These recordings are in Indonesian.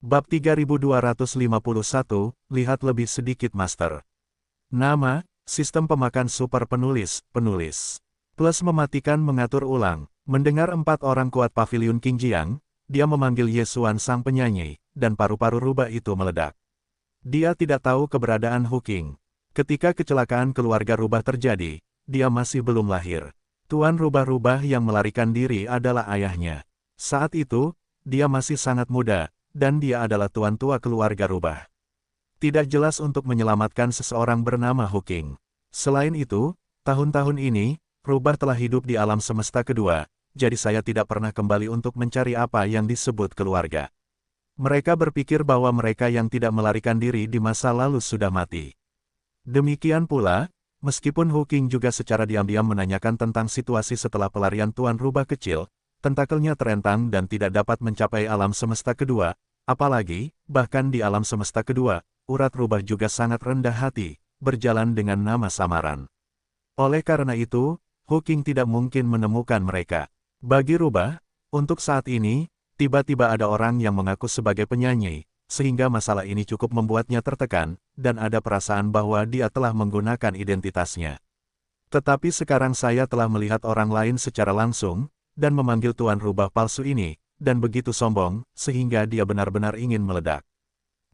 Bab 3251, lihat lebih sedikit Master. Nama, sistem pemakan super penulis. Plus mematikan mengatur ulang. Mendengar 4 orang kuat paviliun King Jiang, dia memanggil Yesuan sang penyanyi, dan paru-paru rubah itu meledak. Dia tidak tahu keberadaan Hu Qing. Ketika kecelakaan keluarga rubah terjadi, dia masih belum lahir. Tuan rubah-rubah yang melarikan diri adalah ayahnya. Saat itu, dia masih sangat muda, dan dia adalah tuan tua keluarga rubah. Tidak jelas untuk menyelamatkan seseorang bernama Hu Qing. Selain itu, tahun-tahun ini, rubah telah hidup di alam semesta kedua, jadi saya tidak pernah kembali untuk mencari apa yang disebut keluarga. Mereka berpikir bahwa mereka yang tidak melarikan diri di masa lalu sudah mati. Demikian pula, meskipun Hu Qing juga secara diam-diam menanyakan tentang situasi setelah pelarian tuan rubah kecil, tentakelnya terentang dan tidak dapat mencapai alam semesta kedua, apalagi, bahkan di alam semesta kedua, urat rubah juga sangat rendah hati, berjalan dengan nama samaran. Oleh karena itu, Hu Qing tidak mungkin menemukan mereka. Bagi rubah, untuk saat ini, tiba-tiba ada orang yang mengaku sebagai penyanyi, sehingga masalah ini cukup membuatnya tertekan, dan ada perasaan bahwa dia telah menggunakan identitasnya. Tetapi sekarang saya telah melihat orang lain secara langsung, dan memanggil tuan rubah palsu ini, dan begitu sombong, sehingga dia benar-benar ingin meledak.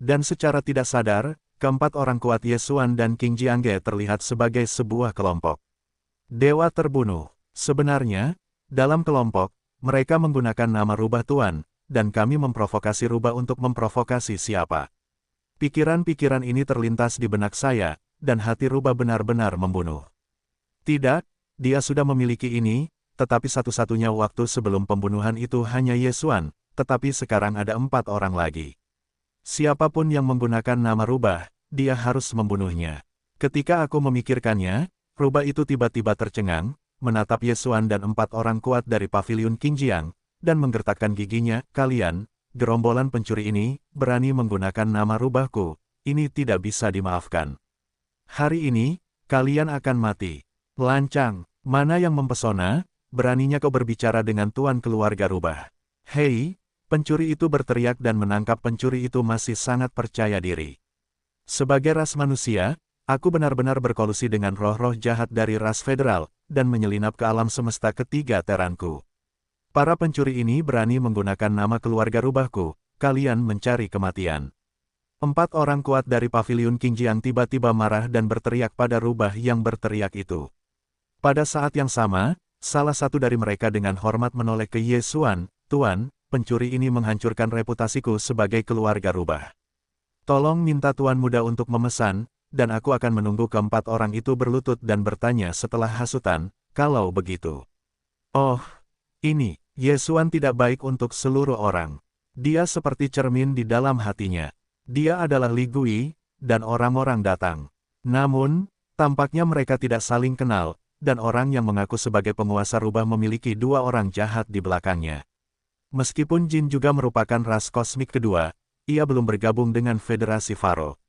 Dan secara tidak sadar, keempat orang kuat Yesuan dan King Jiangge terlihat sebagai sebuah kelompok. Dewa terbunuh. Sebenarnya, dalam kelompok, mereka menggunakan nama rubah tuan, dan kami memprovokasi rubah untuk memprovokasi siapa. Pikiran-pikiran ini terlintas di benak saya, dan hati rubah benar-benar membunuh. Tidak, dia sudah memiliki ini, tetapi satu-satunya waktu sebelum pembunuhan itu hanya Yesuan, tetapi sekarang ada 4 orang lagi. Siapapun yang menggunakan nama rubah, dia harus membunuhnya. Ketika aku memikirkannya, rubah itu tiba-tiba tercengang, menatap Yesuan dan 4 orang kuat dari paviliun King Jiang, dan menggertakkan giginya, kalian, gerombolan pencuri ini, berani menggunakan nama rubahku, ini tidak bisa dimaafkan. Hari ini, kalian akan mati. Lancang, mana yang mempesona, beraninya kau berbicara dengan tuan keluarga rubah. Hei, pencuri itu berteriak dan menangkap pencuri itu masih sangat percaya diri. Sebagai ras manusia, aku benar-benar berkolusi dengan roh-roh jahat dari ras federal, dan menyelinap ke alam semesta ketiga teranku. Para pencuri ini berani menggunakan nama keluarga rubahku, kalian mencari kematian. 4 orang kuat dari paviliun King Jiang tiba-tiba marah dan berteriak pada rubah yang berteriak itu. Pada saat yang sama, salah satu dari mereka dengan hormat menoleh ke Yesuan, Tuan, pencuri ini menghancurkan reputasiku sebagai keluarga rubah. Tolong minta Tuan muda untuk memesan, dan aku akan menunggu keempat orang itu berlutut dan bertanya setelah hasutan, kalau begitu. Oh, ini, Yesuan tidak baik untuk seluruh orang. Dia seperti cermin di dalam hatinya. Dia adalah Li Gui, dan orang-orang datang. Namun, tampaknya mereka tidak saling kenal, dan orang yang mengaku sebagai penguasa rubah memiliki 2 orang jahat di belakangnya. Meskipun Jin juga merupakan ras kosmik kedua, ia belum bergabung dengan Federasi Faro.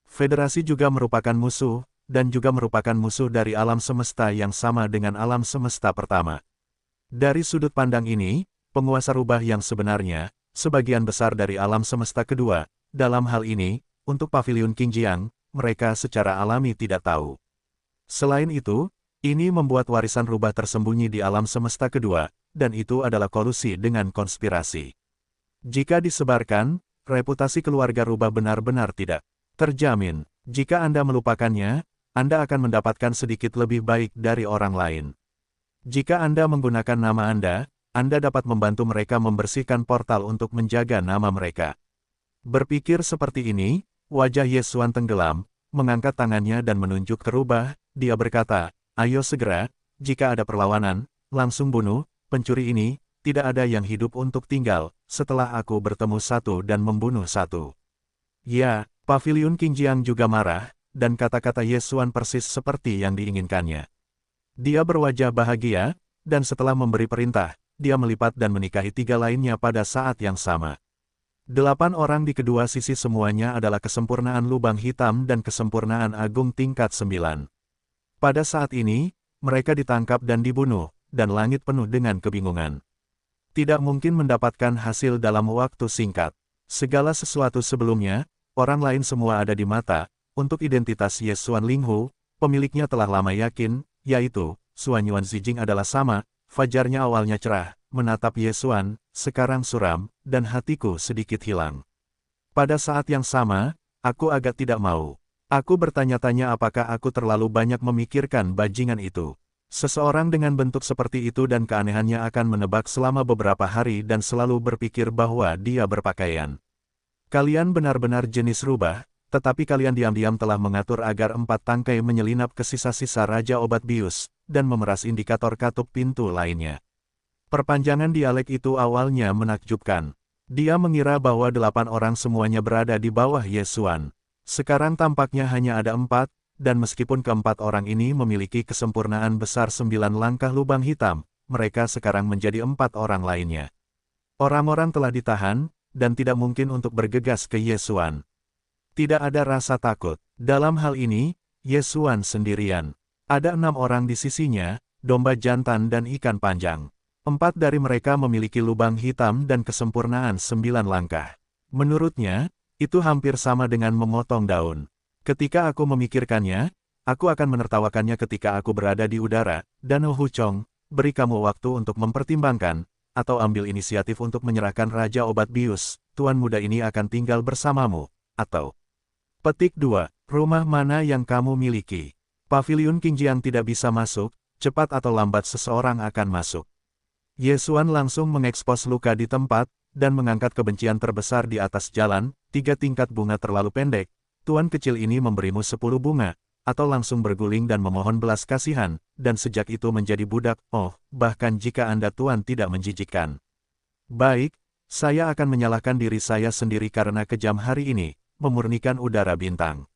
Federasi juga merupakan musuh, dan juga merupakan musuh dari alam semesta yang sama dengan alam semesta pertama. Dari sudut pandang ini, penguasa rubah yang sebenarnya, sebagian besar dari alam semesta kedua, dalam hal ini, untuk paviliun King Jiang, mereka secara alami tidak tahu. Selain itu, ini membuat warisan rubah tersembunyi di alam semesta kedua, dan itu adalah kolusi dengan konspirasi. Jika disebarkan, reputasi keluarga rubah benar-benar tidak terjamin. Jika Anda melupakannya, Anda akan mendapatkan sedikit lebih baik dari orang lain. Jika Anda menggunakan nama Anda dapat membantu mereka membersihkan portal untuk menjaga nama mereka. Berpikir seperti ini, wajah Yesuan tenggelam, mengangkat tangannya dan menunjuk ke rubah, dia berkata, ayo segera, jika ada perlawanan, langsung bunuh, pencuri ini, tidak ada yang hidup untuk tinggal, setelah aku bertemu satu dan membunuh satu. Ya, paviliun King Jiang juga marah, dan kata-kata Yesuan persis seperti yang diinginkannya. Dia berwajah bahagia, dan setelah memberi perintah, dia melipat dan menikahi 3 lainnya pada saat yang sama. 8 orang di kedua sisi semuanya adalah kesempurnaan lubang hitam dan kesempurnaan agung tingkat 9. Pada saat ini, mereka ditangkap dan dibunuh, dan langit penuh dengan kebingungan. Tidak mungkin mendapatkan hasil dalam waktu singkat. Segala sesuatu sebelumnya, orang lain semua ada di mata, untuk identitas Ye Xuan Linghu, pemiliknya telah lama yakin, yaitu, Xuan Yuan Zijing adalah sama, fajarnya awalnya cerah, menatap Ye Xuan, sekarang suram, dan hatiku sedikit hilang. Pada saat yang sama, aku agak tidak mau. Aku bertanya-tanya apakah aku terlalu banyak memikirkan bajingan itu. Seseorang dengan bentuk seperti itu dan keanehannya akan menebak selama beberapa hari dan selalu berpikir bahwa dia berpakaian. Kalian benar-benar jenis rubah, tetapi kalian diam-diam telah mengatur agar 4 tangkai menyelinap ke sisa-sisa Raja Obat Bius, dan memeras indikator katup pintu lainnya. Perpanjangan dialek itu awalnya menakjubkan. Dia mengira bahwa 8 orang semuanya berada di bawah Ye Xuan. Sekarang tampaknya hanya ada 4, dan meskipun keempat orang ini memiliki kesempurnaan besar 9 langkah lubang hitam, mereka sekarang menjadi 4 orang lainnya. Orang-orang telah ditahan, dan tidak mungkin untuk bergegas ke Ye Xuan. Tidak ada rasa takut. Dalam hal ini, Ye Xuan sendirian. Ada 6 orang di sisinya, domba jantan dan ikan panjang. 4 dari mereka memiliki lubang hitam dan kesempurnaan 9 langkah. Menurutnya, itu hampir sama dengan memotong daun. Ketika aku memikirkannya, aku akan menertawakannya ketika aku berada di udara, dan Hu Chong, beri kamu waktu untuk mempertimbangkan, atau ambil inisiatif untuk menyerahkan Raja Obat Bius, Tuan muda ini akan tinggal bersamamu, atau... Petik 2. Rumah mana yang kamu miliki? Paviliun Qingjiang tidak bisa masuk, cepat atau lambat seseorang akan masuk. Ye Xuan langsung mengekspos luka di tempat, dan mengangkat kebencian terbesar di atas jalan, 3 tingkat bunga terlalu pendek. Tuan kecil ini memberimu 10 bunga, atau langsung berguling dan memohon belas kasihan, dan sejak itu menjadi budak, bahkan jika Anda Tuan tidak menjijikkan. Baik, saya akan menyalahkan diri saya sendiri karena kejam hari ini, memurnikan udara bintang.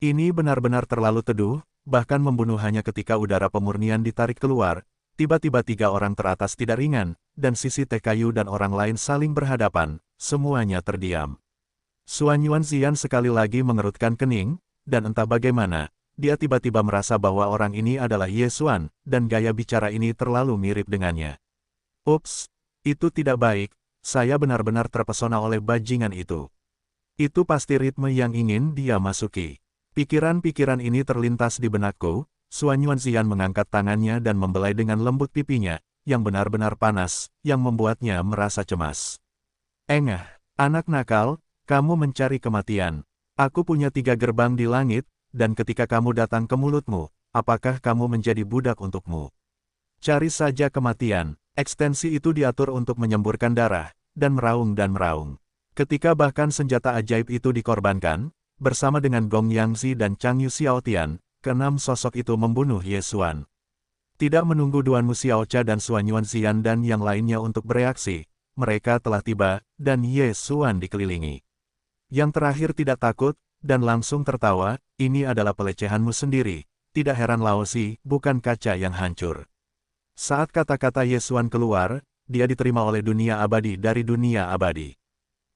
Ini benar-benar terlalu teduh, bahkan membunuh hanya ketika udara pemurnian ditarik keluar, tiba-tiba 3 orang teratas tidak ringan, dan sisi teh kayu dan orang lain saling berhadapan, semuanya terdiam. Xuan Yuan Zian sekali lagi mengerutkan kening, dan entah bagaimana, dia tiba-tiba merasa bahwa orang ini adalah Ye Xuan, dan gaya bicara ini terlalu mirip dengannya. Ups, itu tidak baik, saya benar-benar terpesona oleh bajingan itu. Itu pasti ritme yang ingin dia masuki. Pikiran-pikiran ini terlintas di benakku. Xuan Yuan Zian mengangkat tangannya dan membelai dengan lembut pipinya, yang benar-benar panas, yang membuatnya merasa cemas. Engah, anak nakal, kamu mencari kematian. Aku punya 3 gerbang di langit, dan ketika kamu datang ke mulutmu, apakah kamu menjadi budak untukmu? Cari saja kematian. Ekstensi itu diatur untuk menyemburkan darah, dan meraung. Ketika bahkan senjata ajaib itu dikorbankan, bersama dengan Gong Yangzi dan Chang Yu Xiaotian, ke-6 sosok itu membunuh Ye Xuan. Tidak menunggu Duan Mu Xiaocha dan Xuan Yuan Zian dan yang lainnya untuk bereaksi, mereka telah tiba, dan Ye Xuan dikelilingi. Yang terakhir tidak takut, dan langsung tertawa, ini adalah pelecehanmu sendiri, tidak heran Lao Xi, bukan kaca yang hancur. Saat kata-kata Ye Xuan keluar, dia diterima oleh dunia abadi dari dunia abadi.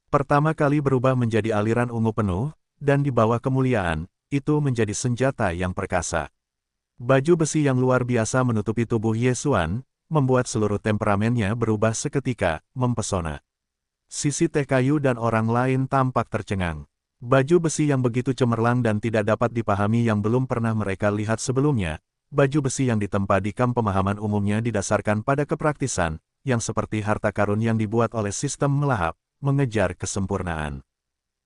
Pertama kali berubah menjadi aliran ungu penuh, dan di bawah kemuliaan, itu menjadi senjata yang perkasa. Baju besi yang luar biasa menutupi tubuh Ye Xuan, membuat seluruh temperamennya berubah seketika, mempesona. Sisi teh kayu dan orang lain tampak tercengang. Baju besi yang begitu cemerlang dan tidak dapat dipahami yang belum pernah mereka lihat sebelumnya, baju besi yang ditempa di kamp pemahaman umumnya didasarkan pada kepraktisan, yang seperti harta karun yang dibuat oleh sistem melahap, mengejar kesempurnaan.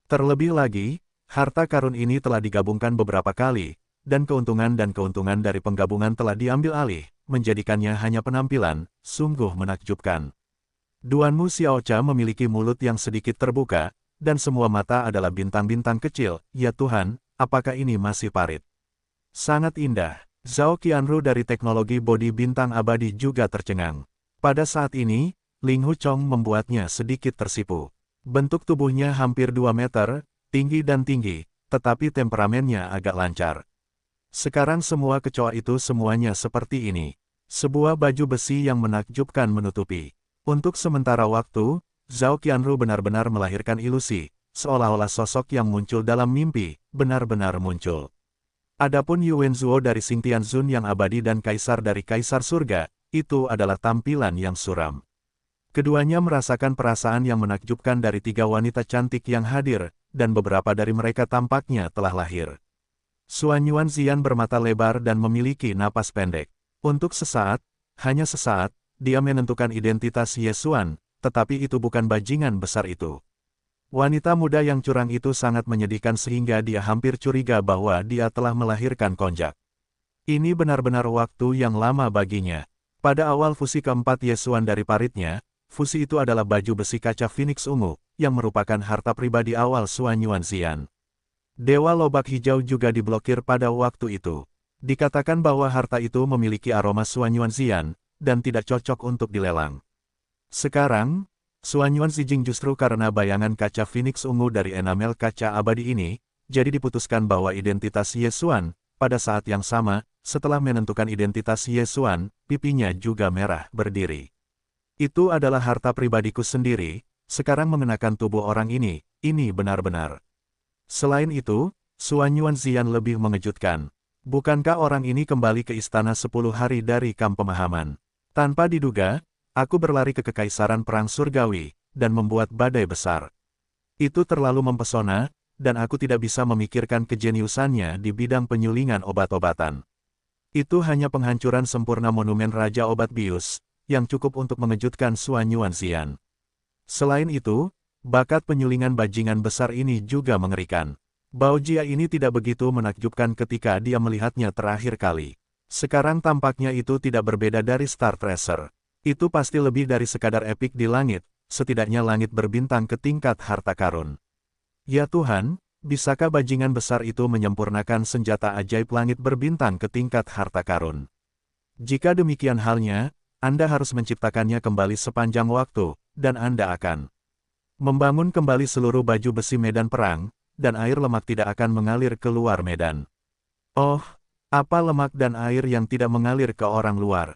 Terlebih lagi, harta karun ini telah digabungkan beberapa kali, dan keuntungan dari penggabungan telah diambil alih, menjadikannya hanya penampilan, sungguh menakjubkan. Duan Mu Xiaocha memiliki mulut yang sedikit terbuka, dan semua mata adalah bintang-bintang kecil. Ya Tuhan, apakah ini masih parit? Sangat indah. Zhao Qianru dari teknologi bodi bintang abadi juga tercengang. Pada saat ini, Ling Hu Chong membuatnya sedikit tersipu. Bentuk tubuhnya hampir 2 meter, tinggi, tetapi temperamennya agak lancar. Sekarang semua kecoa itu semuanya seperti ini. Sebuah baju besi yang menakjubkan menutupi. Untuk sementara waktu, Zhao Qianru benar-benar melahirkan ilusi, seolah-olah sosok yang muncul dalam mimpi, benar-benar muncul. Adapun Yu Wenzuo dari Xingtian Zun yang abadi dan kaisar dari kaisar surga, itu adalah tampilan yang suram. Keduanya merasakan perasaan yang menakjubkan dari 3 wanita cantik yang hadir, dan beberapa dari mereka tampaknya telah lahir. Xuan Yuanzian bermata lebar dan memiliki napas pendek. Untuk sesaat, hanya sesaat, dia menentukan identitas Ye Xuan, tetapi itu bukan bajingan besar itu. Wanita muda yang curang itu sangat menyedihkan sehingga dia hampir curiga bahwa dia telah melahirkan konjak. Ini benar-benar waktu yang lama baginya. Pada awal fusi keempat Ye Xuan dari paritnya, fusi itu adalah baju besi kaca Phoenix ungu, yang merupakan harta pribadi awal Xuan Yuanzian. Dewa Lobak Hijau juga diblokir pada waktu itu. Dikatakan bahwa harta itu memiliki aroma Xuan Yuanzian, dan tidak cocok untuk dilelang. Sekarang, Xuan Yuanzijing justru karena bayangan kaca Phoenix ungu dari enamel kaca abadi ini, jadi diputuskan bahwa identitas Ye Xuan, pada saat yang sama, setelah menentukan identitas Ye Xuan, pipinya juga merah berdiri. Itu adalah harta pribadiku sendiri, sekarang mengenakan tubuh orang ini benar-benar. Selain itu, Xuan Yuanzian lebih mengejutkan. Bukankah orang ini kembali ke istana 10 hari dari kamp pemahaman? Tanpa diduga, aku berlari ke Kekaisaran Perang Surgawi, dan membuat badai besar. Itu terlalu mempesona, dan aku tidak bisa memikirkan kejeniusannya di bidang penyulingan obat-obatan. Itu hanya penghancuran sempurna monumen Raja Obat Bius, yang cukup untuk mengejutkan Xuan Yuanzian. Selain itu, bakat penyulingan bajingan besar ini juga mengerikan. Bao Jia ini tidak begitu menakjubkan ketika dia melihatnya terakhir kali. Sekarang tampaknya itu tidak berbeda dari Star Tracer. Itu pasti lebih dari sekadar epik di langit, setidaknya langit berbintang ke tingkat harta karun. Ya Tuhan, bisakah bajingan besar itu menyempurnakan senjata ajaib langit berbintang ke tingkat harta karun? Jika demikian halnya, Anda harus menciptakannya kembali sepanjang waktu, dan Anda akan membangun kembali seluruh baju besi medan perang, dan air lemak tidak akan mengalir keluar medan. Oh, apa lemak dan air yang tidak mengalir ke orang luar?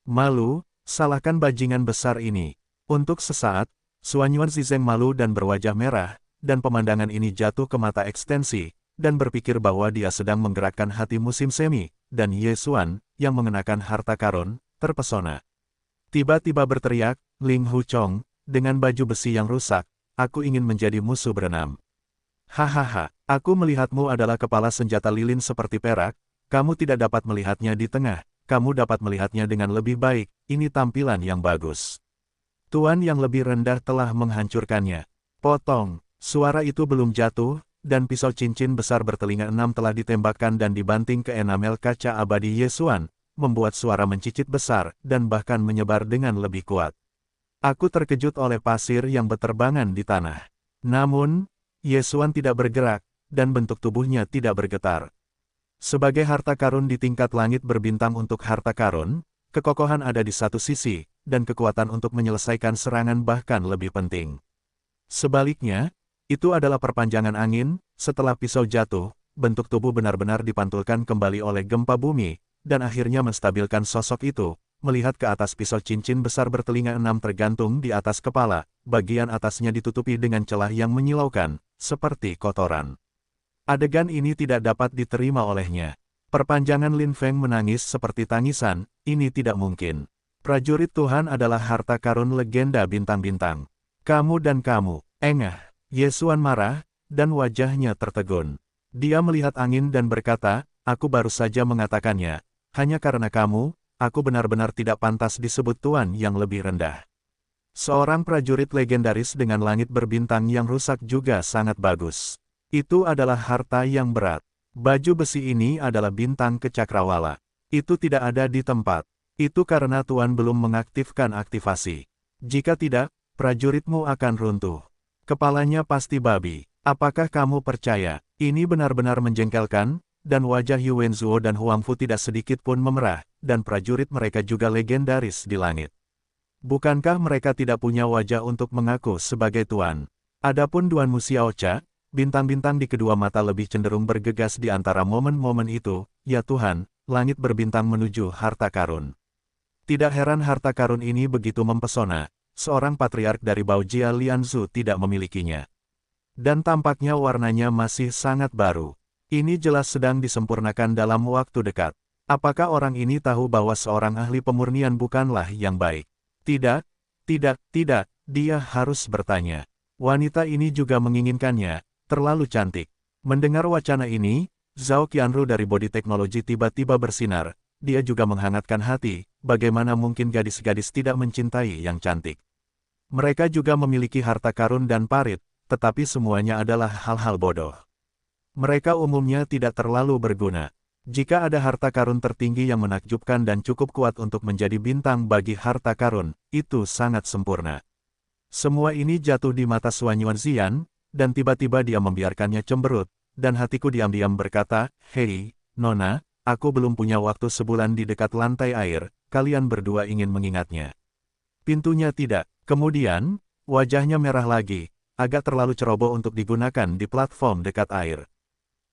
Malu, salahkan bajingan besar ini. Untuk sesaat, Xuan Yuanzijing malu dan berwajah merah, dan pemandangan ini jatuh ke mata ekstensi, dan berpikir bahwa dia sedang menggerakkan hati musim semi, dan Ye Xuan, yang mengenakan harta karun, terpesona. Tiba-tiba berteriak, Ling Hu Chong, dengan baju besi yang rusak, aku ingin menjadi musuh berenam. Hahaha, aku melihatmu adalah kepala senjata lilin seperti perak, kamu tidak dapat melihatnya di tengah, kamu dapat melihatnya dengan lebih baik, ini tampilan yang bagus. Tuan yang lebih rendah telah menghancurkannya. Potong, suara itu belum jatuh, dan pisau cincin besar bertelinga 6 telah ditembakkan dan dibanting ke enamel kaca abadi Ye Xuan, membuat suara mencicit besar, dan bahkan menyebar dengan lebih kuat. Aku terkejut oleh pasir yang berterbangan di tanah. Namun, Ye Xuan tidak bergerak, dan bentuk tubuhnya tidak bergetar. Sebagai harta karun di tingkat langit berbintang untuk harta karun, kekokohan ada di satu sisi, dan kekuatan untuk menyelesaikan serangan bahkan lebih penting. Sebaliknya, itu adalah perpanjangan angin, setelah pisau jatuh, bentuk tubuh benar-benar dipantulkan kembali oleh gempa bumi, dan akhirnya menstabilkan sosok itu, melihat ke atas pisau cincin besar bertelinga 6 tergantung di atas kepala, bagian atasnya ditutupi dengan celah yang menyilaukan, seperti kotoran. Adegan ini tidak dapat diterima olehnya. Perpanjangan Lin Feng menangis seperti tangisan, ini tidak mungkin. Prajurit Tuhan adalah harta karun legenda bintang-bintang. Kamu dan kamu, engah. Ye Xuan marah, dan wajahnya tertegun. Dia melihat angin dan berkata, aku baru saja mengatakannya, hanya karena kamu, aku benar-benar tidak pantas disebut Tuan yang lebih rendah. Seorang prajurit legendaris dengan langit berbintang yang rusak juga sangat bagus. Itu adalah harta yang berat. Baju besi ini adalah bintang ke Cakrawala. Itu tidak ada di tempat. Itu karena Tuan belum mengaktifkan aktivasi. Jika tidak, prajuritmu akan runtuh. Kepalanya pasti babi. Apakah kamu percaya? Ini benar-benar menjengkelkan, dan wajah Yu Wenzuo dan Huang Fu tidak sedikit pun memerah, dan prajurit mereka juga legendaris di langit. Bukankah mereka tidak punya wajah untuk mengaku sebagai tuan? Adapun Duan Mu Xiaocha, bintang-bintang di kedua mata lebih cenderung bergegas di antara momen-momen itu, ya Tuhan, langit berbintang menuju harta karun. Tidak heran harta karun ini begitu mempesona, seorang patriark dari Baojia Lianzu tidak memilikinya. Dan tampaknya warnanya masih sangat baru. Ini jelas sedang disempurnakan dalam waktu dekat. Apakah orang ini tahu bahwa seorang ahli pemurnian bukanlah yang baik? Tidak, Tidak, tidak, dia harus bertanya. Wanita ini juga menginginkannya, terlalu cantik. Mendengar wacana ini, Zhao Qianru dari Body Technology tiba-tiba bersinar. Dia juga menghangatkan hati, bagaimana mungkin gadis-gadis tidak mencintai yang cantik. Mereka juga memiliki harta karun dan parit, tetapi semuanya adalah hal-hal bodoh. Mereka umumnya tidak terlalu berguna. Jika ada harta karun tertinggi yang menakjubkan dan cukup kuat untuk menjadi bintang bagi harta karun, itu sangat sempurna. Semua ini jatuh di mata Suan Yuanzian, dan tiba-tiba dia membiarkannya cemberut, dan hatiku diam-diam berkata, "Hei, Nona, aku belum punya waktu sebulan di dekat lantai air, kalian berdua ingin mengingatnya." Pintunya tidak. Kemudian, wajahnya merah lagi, agak terlalu ceroboh untuk digunakan di platform dekat air.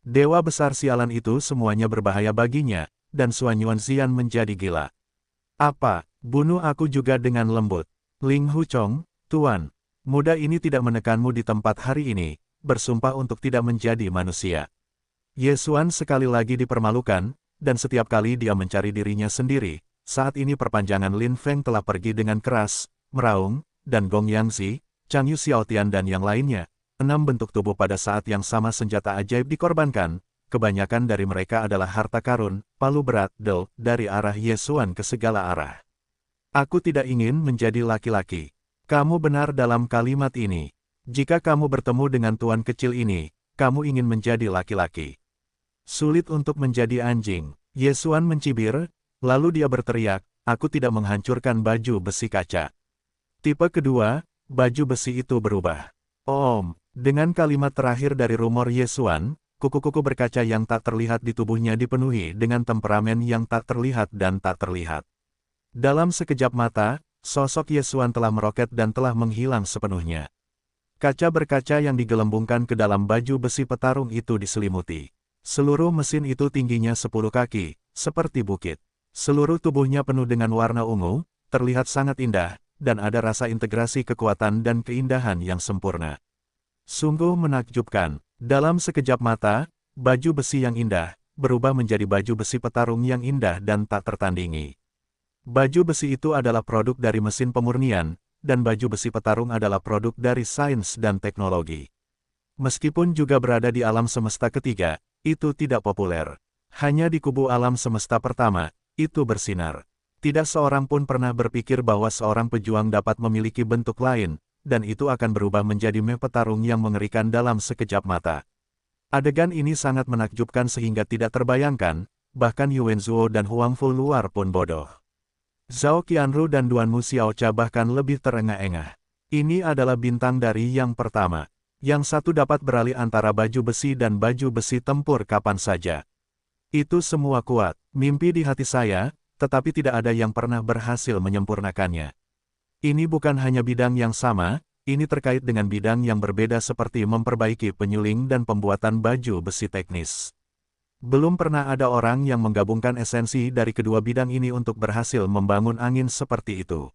Dewa besar sialan itu semuanya berbahaya baginya, dan Suan Yuanzian menjadi gila. Apa, bunuh aku juga dengan lembut. Ling Huchong, Tuan, muda ini tidak menekanmu di tempat hari ini, bersumpah untuk tidak menjadi manusia. Ye Xuan sekali lagi dipermalukan, dan setiap kali dia mencari dirinya sendiri. Saat ini perpanjangan Lin Feng telah pergi dengan keras, meraung, dan Gong Yangzi, Chang Yu Xiaotian dan yang lainnya. 6 bentuk tubuh pada saat yang sama senjata ajaib dikorbankan, kebanyakan dari mereka adalah harta karun, palu berat, del, dari arah Ye Xuan ke segala arah. Aku tidak ingin menjadi laki-laki. Kamu benar dalam kalimat ini. Jika kamu bertemu dengan tuan kecil ini, kamu ingin menjadi laki-laki. Sulit untuk menjadi anjing. Ye Xuan mencibir, lalu dia berteriak, aku tidak menghancurkan baju besi kaca. Tipe kedua, baju besi itu berubah. Dengan kalimat terakhir dari rumor Ye Xuan, kuku-kuku berkaca yang tak terlihat di tubuhnya dipenuhi dengan temperamen yang tak terlihat dan tak terlihat. Dalam sekejap mata, sosok Ye Xuan telah meroket dan telah menghilang sepenuhnya. Kaca berkaca yang digelembungkan ke dalam baju besi petarung itu diselimuti. Seluruh mesin itu tingginya 10 kaki, seperti bukit. Seluruh tubuhnya penuh dengan warna ungu, terlihat sangat indah, dan ada rasa integrasi kekuatan dan keindahan yang sempurna. Sungguh menakjubkan. Dalam sekejap mata, baju besi yang indah, berubah menjadi baju besi petarung yang indah dan tak tertandingi. Baju besi itu adalah produk dari mesin pemurnian, dan baju besi petarung adalah produk dari sains dan teknologi. Meskipun juga berada di alam semesta ketiga, itu tidak populer. Hanya di kubu alam semesta pertama, itu bersinar. Tidak seorang pun pernah berpikir bahwa seorang pejuang dapat memiliki bentuk lain, dan itu akan berubah menjadi meh petarung yang mengerikan dalam sekejap mata. Adegan ini sangat menakjubkan sehingga tidak terbayangkan, bahkan Yuan Zuo dan Huang Fu luar pun bodoh. Zhao Qianru dan Duanmu Xiaocha bahkan lebih terengah-engah. Ini adalah bintang dari yang pertama. Yang satu dapat beralih antara baju besi dan baju besi tempur kapan saja. Itu semua kuat, mimpi di hati saya, tetapi tidak ada yang pernah berhasil menyempurnakannya. Ini bukan hanya bidang yang sama, ini terkait dengan bidang yang berbeda seperti memperbaiki penyuling dan pembuatan baju besi teknis. Belum pernah ada orang yang menggabungkan esensi dari kedua bidang ini untuk berhasil membangun angin seperti itu.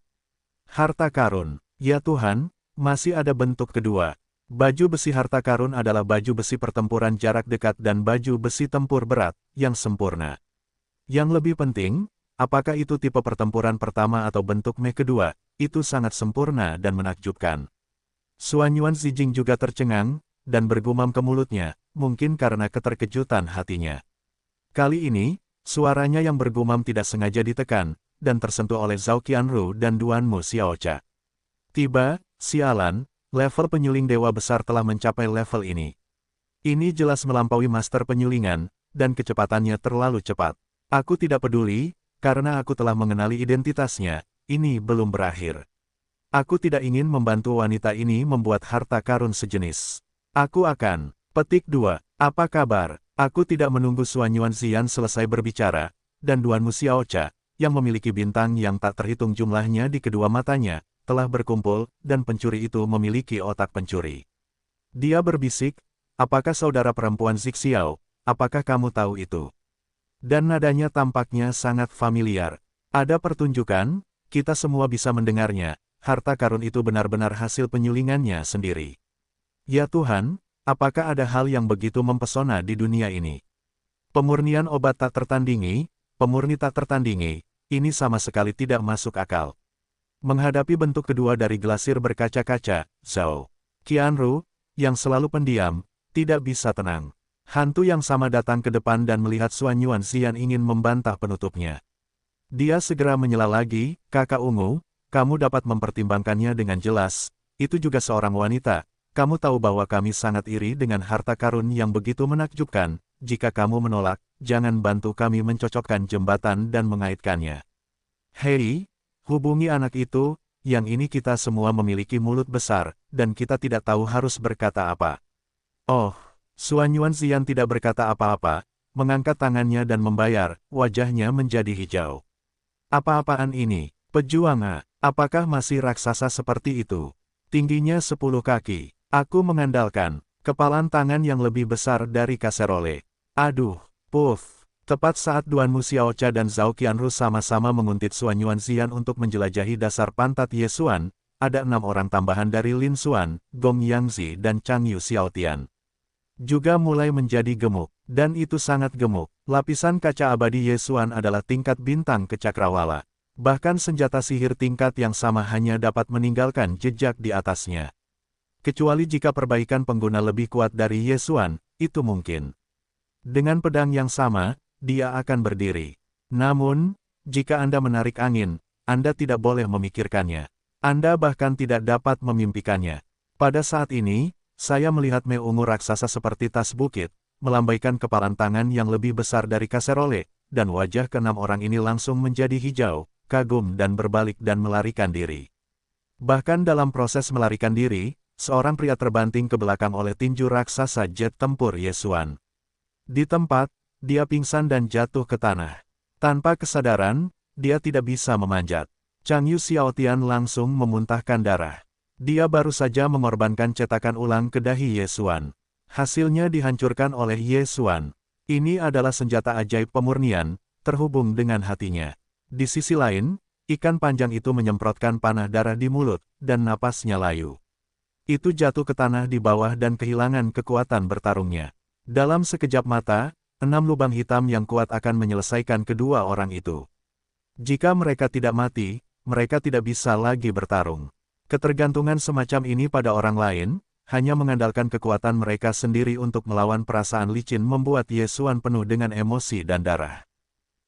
Harta karun, ya Tuhan, masih ada bentuk kedua. Baju besi harta karun adalah baju besi pertempuran jarak dekat dan baju besi tempur berat, yang sempurna. Yang lebih penting, apakah itu tipe pertempuran pertama atau bentuk meh kedua, itu sangat sempurna dan menakjubkan. Suan Yuanzijing juga tercengang, dan bergumam ke mulutnya, mungkin karena keterkejutan hatinya. Kali ini, suaranya yang bergumam tidak sengaja ditekan, dan tersentuh oleh Zhao Qianru dan Duanmu Xiaocha. Tiba, sialan, level penyuling dewa besar telah mencapai level ini. Ini jelas melampaui master penyulingan, dan kecepatannya terlalu cepat. Aku tidak peduli, karena aku telah mengenali identitasnya. Ini belum berakhir. Aku tidak ingin membantu wanita ini membuat harta karun sejenis. Aku akan. Petik 2. Apa kabar? Aku tidak menunggu Suan Yuanzian selesai berbicara, dan Duanmu Xiaocha, yang memiliki bintang yang tak terhitung jumlahnya di kedua matanya, telah berkumpul, dan pencuri itu memiliki otak pencuri. Dia berbisik, apakah saudara perempuan Zixiao, apakah kamu tahu itu? Dan nadanya tampaknya sangat familiar. Ada pertunjukan, kita semua bisa mendengarnya, harta karun itu benar-benar hasil penyulingannya sendiri. Ya Tuhan, apakah ada hal yang begitu mempesona di dunia ini? Pemurnian obat tak tertandingi, pemurni tak tertandingi, ini sama sekali tidak masuk akal. Menghadapi bentuk kedua dari glasir berkaca-kaca, Zhao Qianru, yang selalu pendiam, tidak bisa tenang. Hantu yang sama datang ke depan dan melihat Xuan Yuanxian ingin membantah penutupnya. Dia segera menyela lagi, "Kakak ungu, kamu dapat mempertimbangkannya dengan jelas, itu juga seorang wanita. Kamu tahu bahwa kami sangat iri dengan harta karun yang begitu menakjubkan. Jika kamu menolak, jangan bantu kami mencocokkan jembatan dan mengaitkannya. Hei, hubungi anak itu, yang ini kita semua memiliki mulut besar, dan kita tidak tahu harus berkata apa." Oh, Xuan Yuanxian tidak berkata apa-apa, mengangkat tangannya dan membayar, wajahnya menjadi hijau. Apa-apaan ini? Pejuang A, apakah masih raksasa seperti itu? Tingginya 10 kaki. Aku mengandalkan kepalan tangan yang lebih besar dari kaserole. Aduh, puff. Tepat saat Duanmu Xiaocha dan Zhao Qianru sama-sama menguntit Xuan Yuanxian untuk menjelajahi dasar pantat Ye Xuan, ada 6 orang tambahan dari Lin Xuan, Gong Yangzi dan Chang Yu Xiaotian juga mulai menjadi gemuk, dan itu sangat gemuk. Lapisan kaca abadi Ye Xuan adalah tingkat bintang kecakrawala. Bahkan senjata sihir tingkat yang sama hanya dapat meninggalkan jejak di atasnya. Kecuali jika perbaikan pengguna lebih kuat dari Ye Xuan, itu mungkin. Dengan pedang yang sama, dia akan berdiri. Namun, jika Anda menarik angin, Anda tidak boleh memikirkannya. Anda bahkan tidak dapat memimpikannya. Pada saat ini, saya melihat Me ungu raksasa seperti tas bukit, melambaikan kepalan tangan yang lebih besar dari kaserole, dan wajah keenam orang ini langsung menjadi hijau, kagum dan berbalik dan melarikan diri. Bahkan dalam proses melarikan diri, seorang pria terbanting ke belakang oleh tinju raksasa jet tempur Ye Xuan. Di tempat, dia pingsan dan jatuh ke tanah. Tanpa kesadaran, dia tidak bisa memanjat. Chang Yu Xiaotian langsung memuntahkan darah. Dia baru saja mengorbankan cetakan ulang ke dahi Ye Xuan. Hasilnya dihancurkan oleh Ye Xuan. Ini adalah senjata ajaib pemurnian, terhubung dengan hatinya. Di sisi lain, ikan panjang itu menyemprotkan panah darah di mulut, dan napasnya layu. Itu jatuh ke tanah di bawah dan kehilangan kekuatan bertarungnya. Dalam sekejap mata, 6 lubang hitam yang kuat akan menyelesaikan kedua orang itu. Jika mereka tidak mati, mereka tidak bisa lagi bertarung. Ketergantungan semacam ini pada orang lain, hanya mengandalkan kekuatan mereka sendiri untuk melawan perasaan licin membuat Ye Xuan penuh dengan emosi dan darah.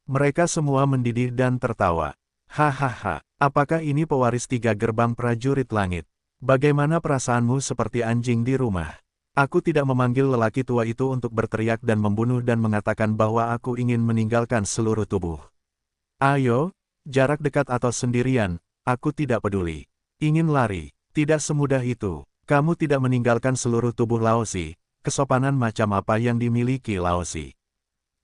Mereka semua mendidih dan tertawa. Hahaha, apakah ini pewaris 3 gerbang prajurit langit? Bagaimana perasaanmu seperti anjing di rumah? Aku tidak memanggil lelaki tua itu untuk berteriak dan membunuh dan mengatakan bahwa aku ingin meninggalkan seluruh tubuh. Ayo, jarak dekat atau sendirian, aku tidak peduli. Ingin lari, tidak semudah itu. Kamu tidak meninggalkan seluruh tubuh Laozi, kesopanan macam apa yang dimiliki Laozi.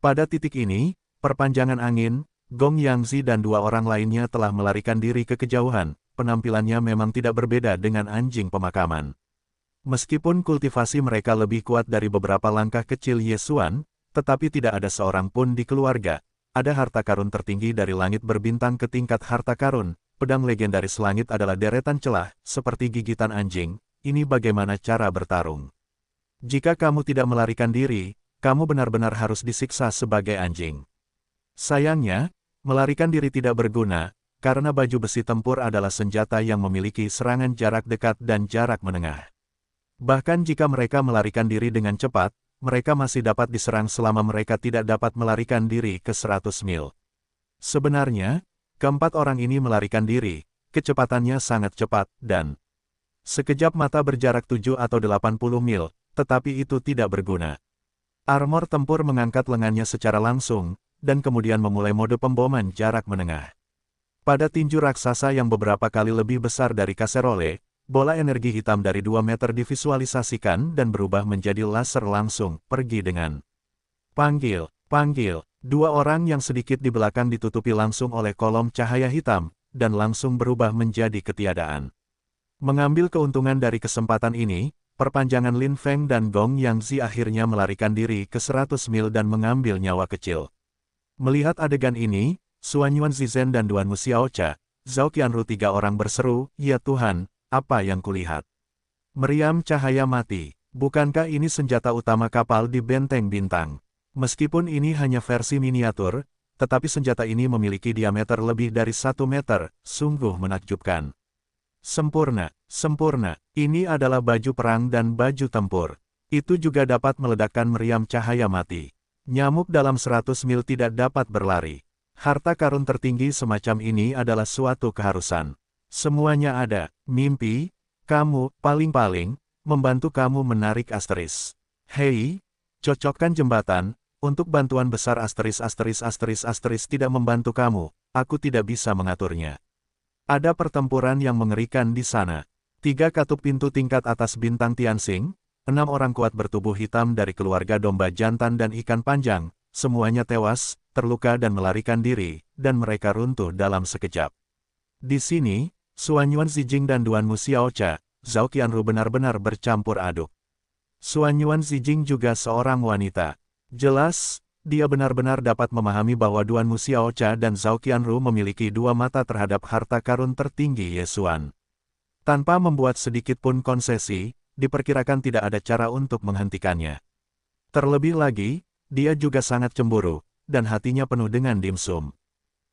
Pada titik ini, perpanjangan angin, Gong Yangzi dan 2 orang lainnya telah melarikan diri ke kejauhan. Penampilannya memang tidak berbeda dengan anjing pemakaman. Meskipun kultivasi mereka lebih kuat dari beberapa langkah kecil Ye Xuan, tetapi tidak ada seorang pun di keluarga. Ada harta karun tertinggi dari langit berbintang ke tingkat harta karun. Pedang legendaris langit adalah deretan celah, seperti gigitan anjing. Ini bagaimana cara bertarung. Jika kamu tidak melarikan diri, kamu benar-benar harus disiksa sebagai anjing. Sayangnya, melarikan diri tidak berguna, karena baju besi tempur adalah senjata yang memiliki serangan jarak dekat dan jarak menengah. Bahkan jika mereka melarikan diri dengan cepat, mereka masih dapat diserang selama mereka tidak dapat melarikan diri ke 100 mil. Sebenarnya, keempat orang ini melarikan diri, kecepatannya sangat cepat, dan sekejap mata berjarak 7 atau 80 mil, tetapi itu tidak berguna. Armor tempur mengangkat lengannya secara langsung, dan kemudian memulai mode pemboman jarak menengah. Pada tinju raksasa yang beberapa kali lebih besar dari kaserole, bola energi hitam dari 2 meter divisualisasikan dan berubah menjadi laser langsung, pergi dengan panggil, panggil. 2 orang yang sedikit di belakang ditutupi langsung oleh kolom cahaya hitam, dan langsung berubah menjadi ketiadaan. Mengambil keuntungan dari kesempatan ini, perpanjangan Lin Feng dan Gong Yangzi akhirnya melarikan diri ke 100 mil dan mengambil nyawa kecil. Melihat adegan ini, Xuan Yuanzizen dan Duanmu Xiaocha, Zhao Qianru 3 orang berseru, "Ya Tuhan, apa yang kulihat?" Meriam cahaya mati. Bukankah ini senjata utama kapal di Benteng Bintang? Meskipun ini hanya versi miniatur, tetapi senjata ini memiliki diameter lebih dari 1 meter, sungguh menakjubkan. Sempurna, sempurna, ini adalah baju perang dan baju tempur. Itu juga dapat meledakkan meriam cahaya mati. Nyamuk dalam 100 mil tidak dapat berlari. Harta karun tertinggi semacam ini adalah suatu keharusan. Semuanya ada, mimpi, kamu, paling-paling, membantu kamu menarik asteris. Hei, cocokkan jembatan, untuk bantuan besar asteris tidak membantu kamu, aku tidak bisa mengaturnya. Ada pertempuran yang mengerikan di sana. 3 katup pintu tingkat atas bintang Tianxing, 6 orang kuat bertubuh hitam dari keluarga domba jantan dan ikan panjang, semuanya tewas, terluka dan melarikan diri, dan mereka runtuh dalam sekejap. Di sini, Xuanyuan Zijing dan Duanmu Xiaocha, Zhao Qianru benar-benar bercampur aduk. Xuanyuan Zijing juga seorang wanita. Jelas, dia benar-benar dapat memahami bahwa Duanmu Xiaocha dan Zhao Qianru memiliki 2 mata terhadap harta karun tertinggi Ye Xuan. Tanpa membuat sedikit pun konsesi, diperkirakan tidak ada cara untuk menghentikannya. Terlebih lagi, dia juga sangat cemburu, dan hatinya penuh dengan dimsum.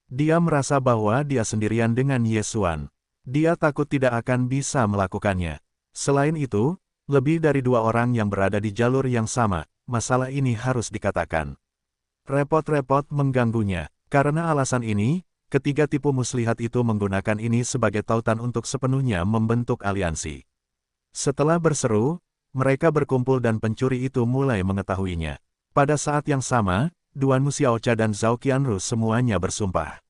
Dia merasa bahwa dia sendirian dengan Ye Xuan. Dia takut tidak akan bisa melakukannya. Selain itu, lebih dari 2 orang yang berada di jalur yang sama, masalah ini harus dikatakan. Repot-repot mengganggunya. Karena alasan ini, ketiga tipu muslihat itu menggunakan ini sebagai tautan untuk sepenuhnya membentuk aliansi. Setelah berseru, mereka berkumpul dan pencuri itu mulai mengetahuinya. Pada saat yang sama, Duanmu Xiaocha dan Zhao Qianru semuanya bersumpah.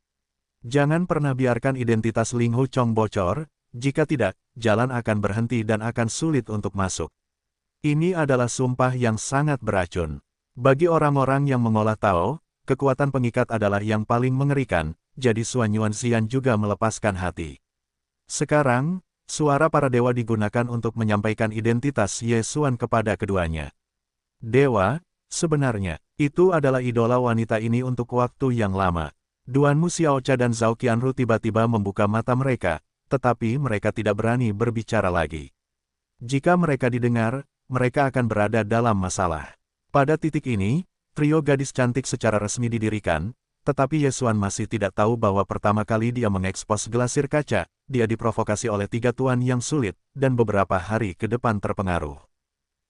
Jangan pernah biarkan identitas Ling Hu Chong bocor, jika tidak, jalan akan berhenti dan akan sulit untuk masuk. Ini adalah sumpah yang sangat beracun. Bagi orang-orang yang mengolah Tao, kekuatan pengikat adalah yang paling mengerikan, jadi Xuanyuan Xian juga melepaskan hati. Sekarang, suara para dewa digunakan untuk menyampaikan identitas Ye Xuan kepada keduanya. Dewa, sebenarnya, itu adalah idola wanita ini untuk waktu yang lama. Duanmu Xiaocha dan Zhao Qianru tiba-tiba membuka mata mereka, tetapi mereka tidak berani berbicara lagi. Jika mereka didengar, mereka akan berada dalam masalah. Pada titik ini, trio gadis cantik secara resmi didirikan, tetapi Ye Xuan masih tidak tahu bahwa pertama kali dia mengekspos gelasir kaca, dia diprovokasi oleh 3 tuan yang sulit, dan beberapa hari ke depan terpengaruh.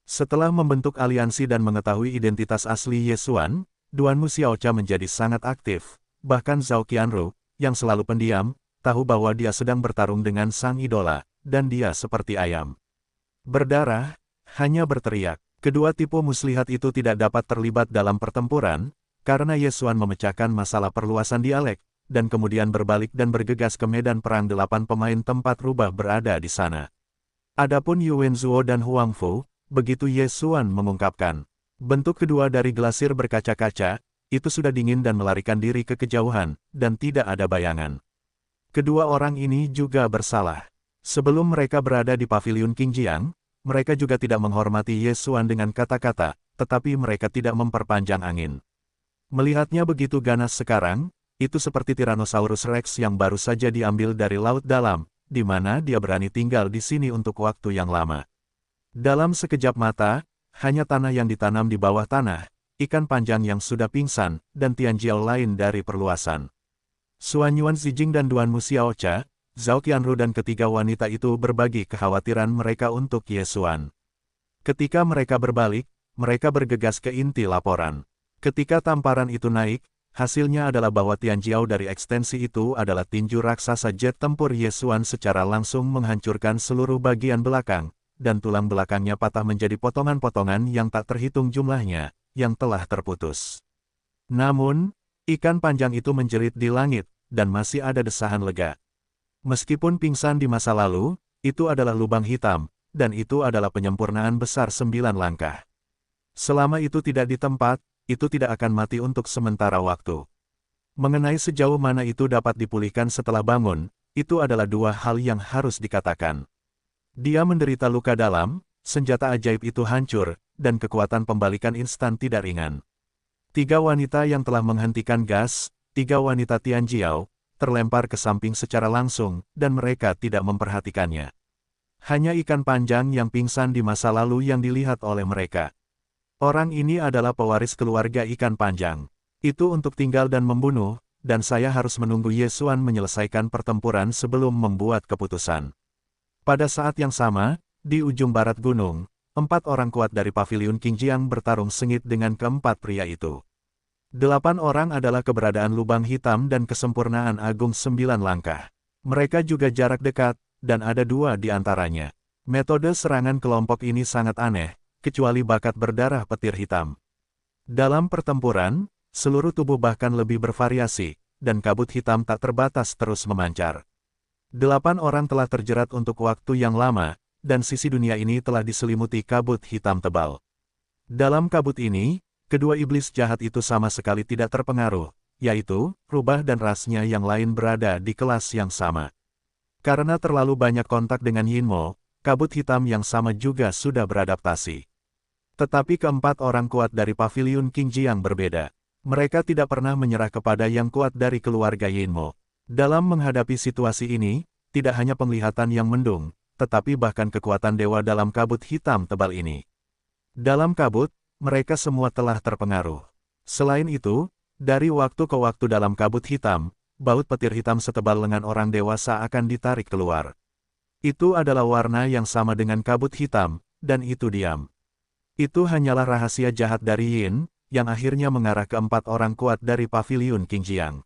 Setelah membentuk aliansi dan mengetahui identitas asli Ye Xuan, Duanmu Xiaocha menjadi sangat aktif, bahkan Zhao Qianru, yang selalu pendiam, tahu bahwa dia sedang bertarung dengan sang idola, dan dia seperti ayam berdarah, hanya berteriak. Kedua tipu muslihat itu tidak dapat terlibat dalam pertempuran, karena Ye Xuan memecahkan masalah perluasan dialek, dan kemudian berbalik dan bergegas ke medan perang. 8 pemain tempat rubah berada di sana. Adapun Yu Wenzuo dan Huang Fu, begitu Ye Xuan mengungkapkan bentuk kedua dari glasir berkaca-kaca, itu sudah dingin dan melarikan diri ke kejauhan, dan tidak ada bayangan. Kedua orang ini juga bersalah. Sebelum mereka berada di paviliun Qingjiang, mereka juga tidak menghormati Ye Xuan dengan kata-kata, tetapi mereka tidak memperpanjang angin. Melihatnya begitu ganas sekarang, itu seperti Tyrannosaurus Rex yang baru saja diambil dari laut dalam, di mana dia berani tinggal di sini untuk waktu yang lama. Dalam sekejap mata, hanya tanah yang ditanam di bawah tanah, ikan panjang yang sudah pingsan, dan Tianjiao lain dari perluasan. Xuanyuan Zijing dan Duanmu Xiaocha, Zhao Qianru dan ketiga wanita itu berbagi kekhawatiran mereka untuk Ye Xuan. Ketika mereka berbalik, mereka bergegas ke inti laporan. Ketika tamparan itu naik, hasilnya adalah bahwa Tianjiao dari ekstensi itu adalah tinju raksasa jet tempur Ye Xuan secara langsung menghancurkan seluruh bagian belakang, dan tulang belakangnya patah menjadi potongan-potongan yang tak terhitung jumlahnya, yang telah terputus. Namun, ikan panjang itu menjerit di langit, dan masih ada desahan lega. Meskipun pingsan di masa lalu, itu adalah lubang hitam, dan itu adalah penyempurnaan besar 9 langkah. Selama itu tidak di tempat, itu tidak akan mati untuk sementara waktu. Mengenai sejauh mana itu dapat dipulihkan setelah bangun, itu adalah 2 hal yang harus dikatakan. Dia menderita luka dalam, senjata ajaib itu hancur, dan kekuatan pembalikan instan tidak ringan. 3 wanita yang telah menghentikan gas, 3 wanita Tianjiao, terlempar ke samping secara langsung, dan mereka tidak memperhatikannya. Hanya ikan panjang yang pingsan di masa lalu yang dilihat oleh mereka. Orang ini adalah pewaris keluarga ikan panjang. Itu untuk tinggal dan membunuh, dan saya harus menunggu Ye Xuan menyelesaikan pertempuran sebelum membuat keputusan. Pada saat yang sama, di ujung barat gunung, 4 orang kuat dari paviliun Qingjiang bertarung sengit dengan keempat pria itu. 8 orang adalah keberadaan lubang hitam dan kesempurnaan agung 9 langkah. Mereka juga jarak dekat, dan ada 2 di antaranya. Metode serangan kelompok ini sangat aneh, kecuali bakat berdarah petir hitam. Dalam pertempuran, seluruh tubuh bahkan lebih bervariasi, dan kabut hitam tak terbatas terus memancar. 8 orang telah terjerat untuk waktu yang lama, dan sisi dunia ini telah diselimuti kabut hitam tebal. Dalam kabut ini, kedua iblis jahat itu sama sekali tidak terpengaruh, yaitu, rubah dan rasnya yang lain berada di kelas yang sama. Karena terlalu banyak kontak dengan Yinmo, kabut hitam yang sama juga sudah beradaptasi. Tetapi keempat orang kuat dari paviliun Qingjiang berbeda. Mereka tidak pernah menyerah kepada yang kuat dari keluarga Yinmo. Dalam menghadapi situasi ini, tidak hanya penglihatan yang mendung, tetapi bahkan kekuatan dewa dalam kabut hitam tebal ini. Dalam kabut, mereka semua telah terpengaruh. Selain itu, dari waktu ke waktu dalam kabut hitam, baut petir hitam setebal lengan orang dewasa akan ditarik keluar. Itu adalah warna yang sama dengan kabut hitam, dan itu diam. Itu hanyalah rahasia jahat dari Yin, yang akhirnya mengarah ke 4 orang kuat dari paviliun Qingjiang.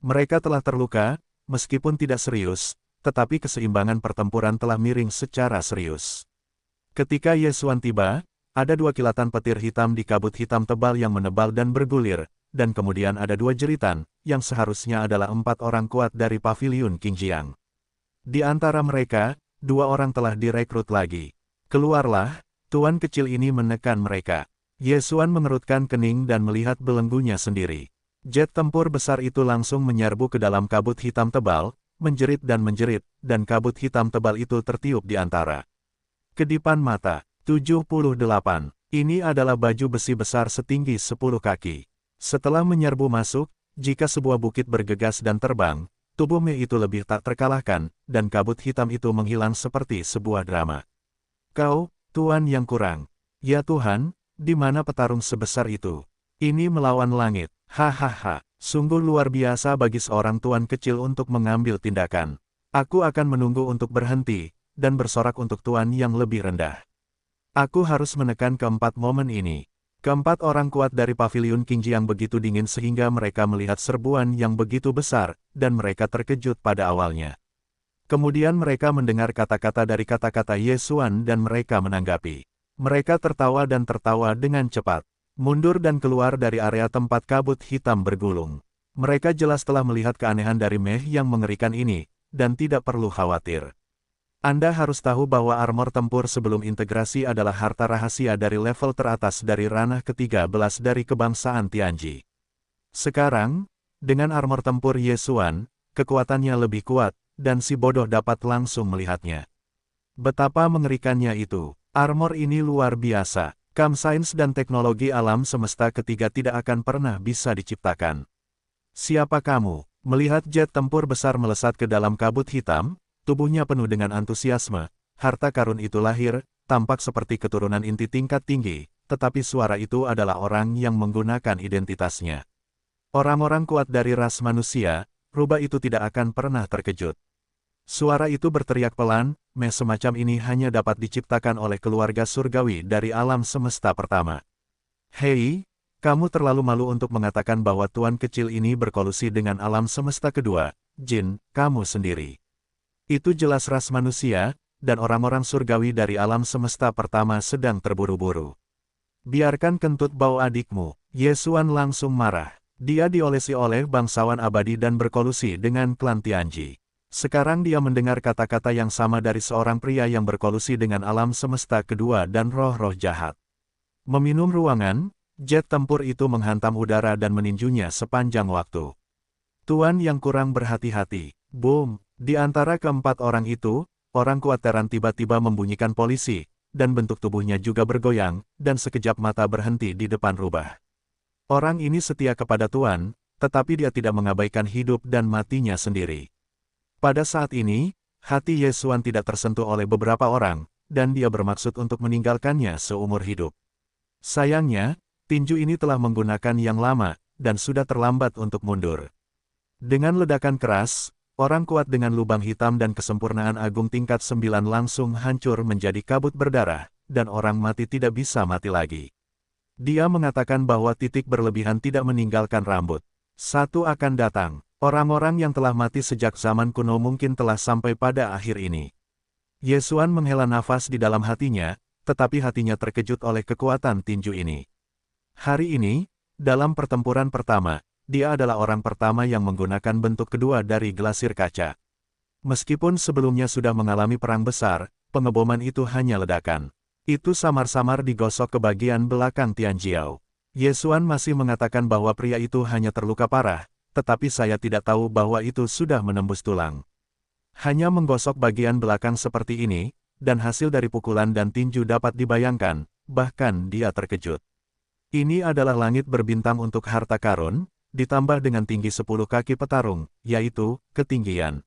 Mereka telah terluka, meskipun tidak serius, tetapi keseimbangan pertempuran telah miring secara serius. Ketika Ye Xuan tiba, ada 2 kilatan petir hitam di kabut hitam tebal yang menebal dan bergulir, dan kemudian ada 2 jeritan, yang seharusnya adalah 4 orang kuat dari paviliun Qingjiang. Di antara mereka, 2 orang telah direkrut lagi. Keluarlah, tuan kecil ini menekan mereka. Ye Xuan mengerutkan kening dan melihat belenggunya sendiri. Jet tempur besar itu langsung menyerbu ke dalam kabut hitam tebal, menjerit, dan kabut hitam tebal itu tertiup di antara kedipan mata. 78. Ini adalah baju besi besar setinggi 10 kaki. Setelah menyerbu masuk, jika sebuah bukit bergegas dan terbang, tubuh Mei itu lebih tak terkalahkan, dan kabut hitam itu menghilang seperti sebuah drama. Kau, tuan yang kurang. Ya Tuhan, di mana petarung sebesar itu? Ini melawan langit. Hahaha, sungguh luar biasa bagi seorang tuan kecil untuk mengambil tindakan. Aku akan menunggu untuk berhenti, dan bersorak untuk tuan yang lebih rendah. Aku harus menekan keempat momen ini. Keempat orang kuat dari paviliun Qingjiang begitu dingin sehingga mereka melihat serbuan yang begitu besar, dan mereka terkejut pada awalnya. Kemudian mereka mendengar kata-kata dari kata-kata Ye Xuan dan mereka menanggapi. Mereka tertawa dan tertawa dengan cepat. Mundur dan keluar dari area tempat kabut hitam bergulung. Mereka jelas telah melihat keanehan dari Mei yang mengerikan ini, dan tidak perlu khawatir. Anda harus tahu bahwa armor tempur sebelum integrasi adalah harta rahasia dari level teratas dari ranah ke-13 dari kebangsaan Tianji. Sekarang, dengan armor tempur Ye Xuan, kekuatannya lebih kuat, dan si bodoh dapat langsung melihatnya. Betapa mengerikannya itu. Armor ini luar biasa. Sains dan teknologi alam semesta ketiga tidak akan pernah bisa diciptakan. Siapa kamu? Melihat jet tempur besar melesat ke dalam kabut hitam, tubuhnya penuh dengan antusiasme. Harta karun itu lahir, tampak seperti keturunan inti tingkat tinggi, tetapi suara itu adalah orang yang menggunakan identitasnya. Orang-orang kuat dari ras manusia, rubah itu tidak akan pernah terkejut. Suara itu berteriak pelan, Mei semacam ini hanya dapat diciptakan oleh keluarga surgawi dari alam semesta pertama. Hei, kamu terlalu malu untuk mengatakan bahwa tuan kecil ini berkolusi dengan alam semesta kedua, Jin, kamu sendiri. Itu jelas ras manusia, dan orang-orang surgawi dari alam semesta pertama sedang terburu-buru. Biarkan kentut bau adikmu. Ye Xuan langsung marah. Dia diolesi oleh bangsawan abadi dan berkolusi dengan klan Tianji. Sekarang dia mendengar kata-kata yang sama dari seorang pria yang berkolusi dengan alam semesta kedua dan roh-roh jahat. Meminum ruangan, jet tempur itu menghantam udara dan meninjunya sepanjang waktu. Tuan yang kurang berhati-hati. Boom! Di antara keempat orang itu, orang kuat Teran tiba-tiba membunyikan polisi, dan bentuk tubuhnya juga bergoyang, dan sekejap mata berhenti di depan rubah. Orang ini setia kepada Tuan, tetapi dia tidak mengabaikan hidup dan matinya sendiri. Pada saat ini, hati Ye Xuan tidak tersentuh oleh beberapa orang, dan dia bermaksud untuk meninggalkannya seumur hidup. Sayangnya, tinju ini telah menggunakan yang lama, dan sudah terlambat untuk mundur. Dengan ledakan keras, orang kuat dengan lubang hitam dan kesempurnaan agung tingkat 9 langsung hancur menjadi kabut berdarah, dan orang mati tidak bisa mati lagi. Dia mengatakan bahwa titik berlebihan tidak meninggalkan rambut. Satu akan datang. Orang-orang yang telah mati sejak zaman kuno mungkin telah sampai pada akhir ini. Ye Xuan menghela nafas di dalam hatinya, tetapi hatinya terkejut oleh kekuatan tinju ini. Hari ini, dalam pertempuran pertama, dia adalah orang pertama yang menggunakan bentuk kedua dari glasir kaca. Meskipun sebelumnya sudah mengalami perang besar, pengeboman itu hanya ledakan. Itu samar-samar digosok ke bagian belakang Tianjiao. Ye Xuan masih mengatakan bahwa pria itu hanya terluka parah, tetapi saya tidak tahu bahwa itu sudah menembus tulang. Hanya menggosok bagian belakang seperti ini, dan hasil dari pukulan dan tinju dapat dibayangkan, bahkan dia terkejut. Ini adalah langit berbintang untuk harta karun, ditambah dengan tinggi 10 kaki petarung, yaitu, ketinggian.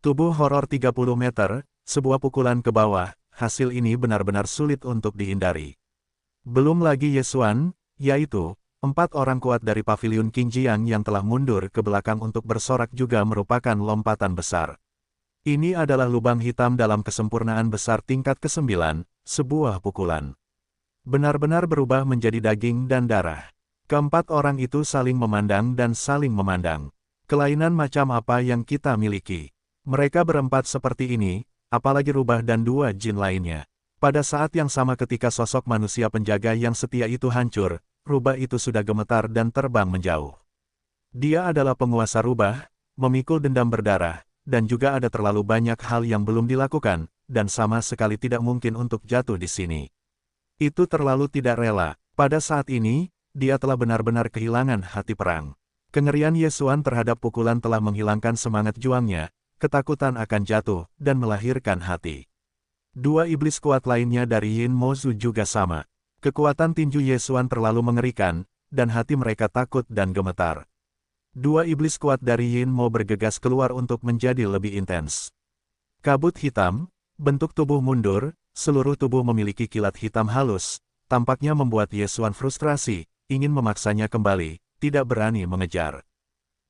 Tubuh horor 30 meter, sebuah pukulan ke bawah, hasil ini benar-benar sulit untuk dihindari. Belum lagi Ye Xuan, yaitu, 4 orang kuat dari paviliun Qingjiang yang telah mundur ke belakang untuk bersorak juga merupakan lompatan besar. Ini adalah lubang hitam dalam kesempurnaan besar tingkat ke-9, sebuah pukulan. Benar-benar berubah menjadi daging dan darah. Keempat orang itu saling memandang dan saling memandang. Kelainan macam apa yang kita miliki? Mereka berempat seperti ini, apalagi rubah dan 2 jin lainnya. Pada saat yang sama ketika sosok manusia penjaga yang setia itu hancur, rubah itu sudah gemetar dan terbang menjauh. Dia adalah penguasa rubah, memikul dendam berdarah, dan juga ada terlalu banyak hal yang belum dilakukan, dan sama sekali tidak mungkin untuk jatuh di sini. Itu terlalu tidak rela. Pada saat ini, dia telah benar-benar kehilangan hati perang. Kengerian Ye Xuan terhadap pukulan telah menghilangkan semangat juangnya, ketakutan akan jatuh, dan melahirkan hati. 2 iblis kuat lainnya dari Yin Mozu juga sama. Kekuatan tinju Ye Xuan terlalu mengerikan, dan hati mereka takut dan gemetar. 2 iblis kuat dari Yin Mo bergegas keluar untuk menjadi lebih intens. Kabut hitam, bentuk tubuh mundur, seluruh tubuh memiliki kilat hitam halus, tampaknya membuat Ye Xuan frustrasi, ingin memaksanya kembali, tidak berani mengejar.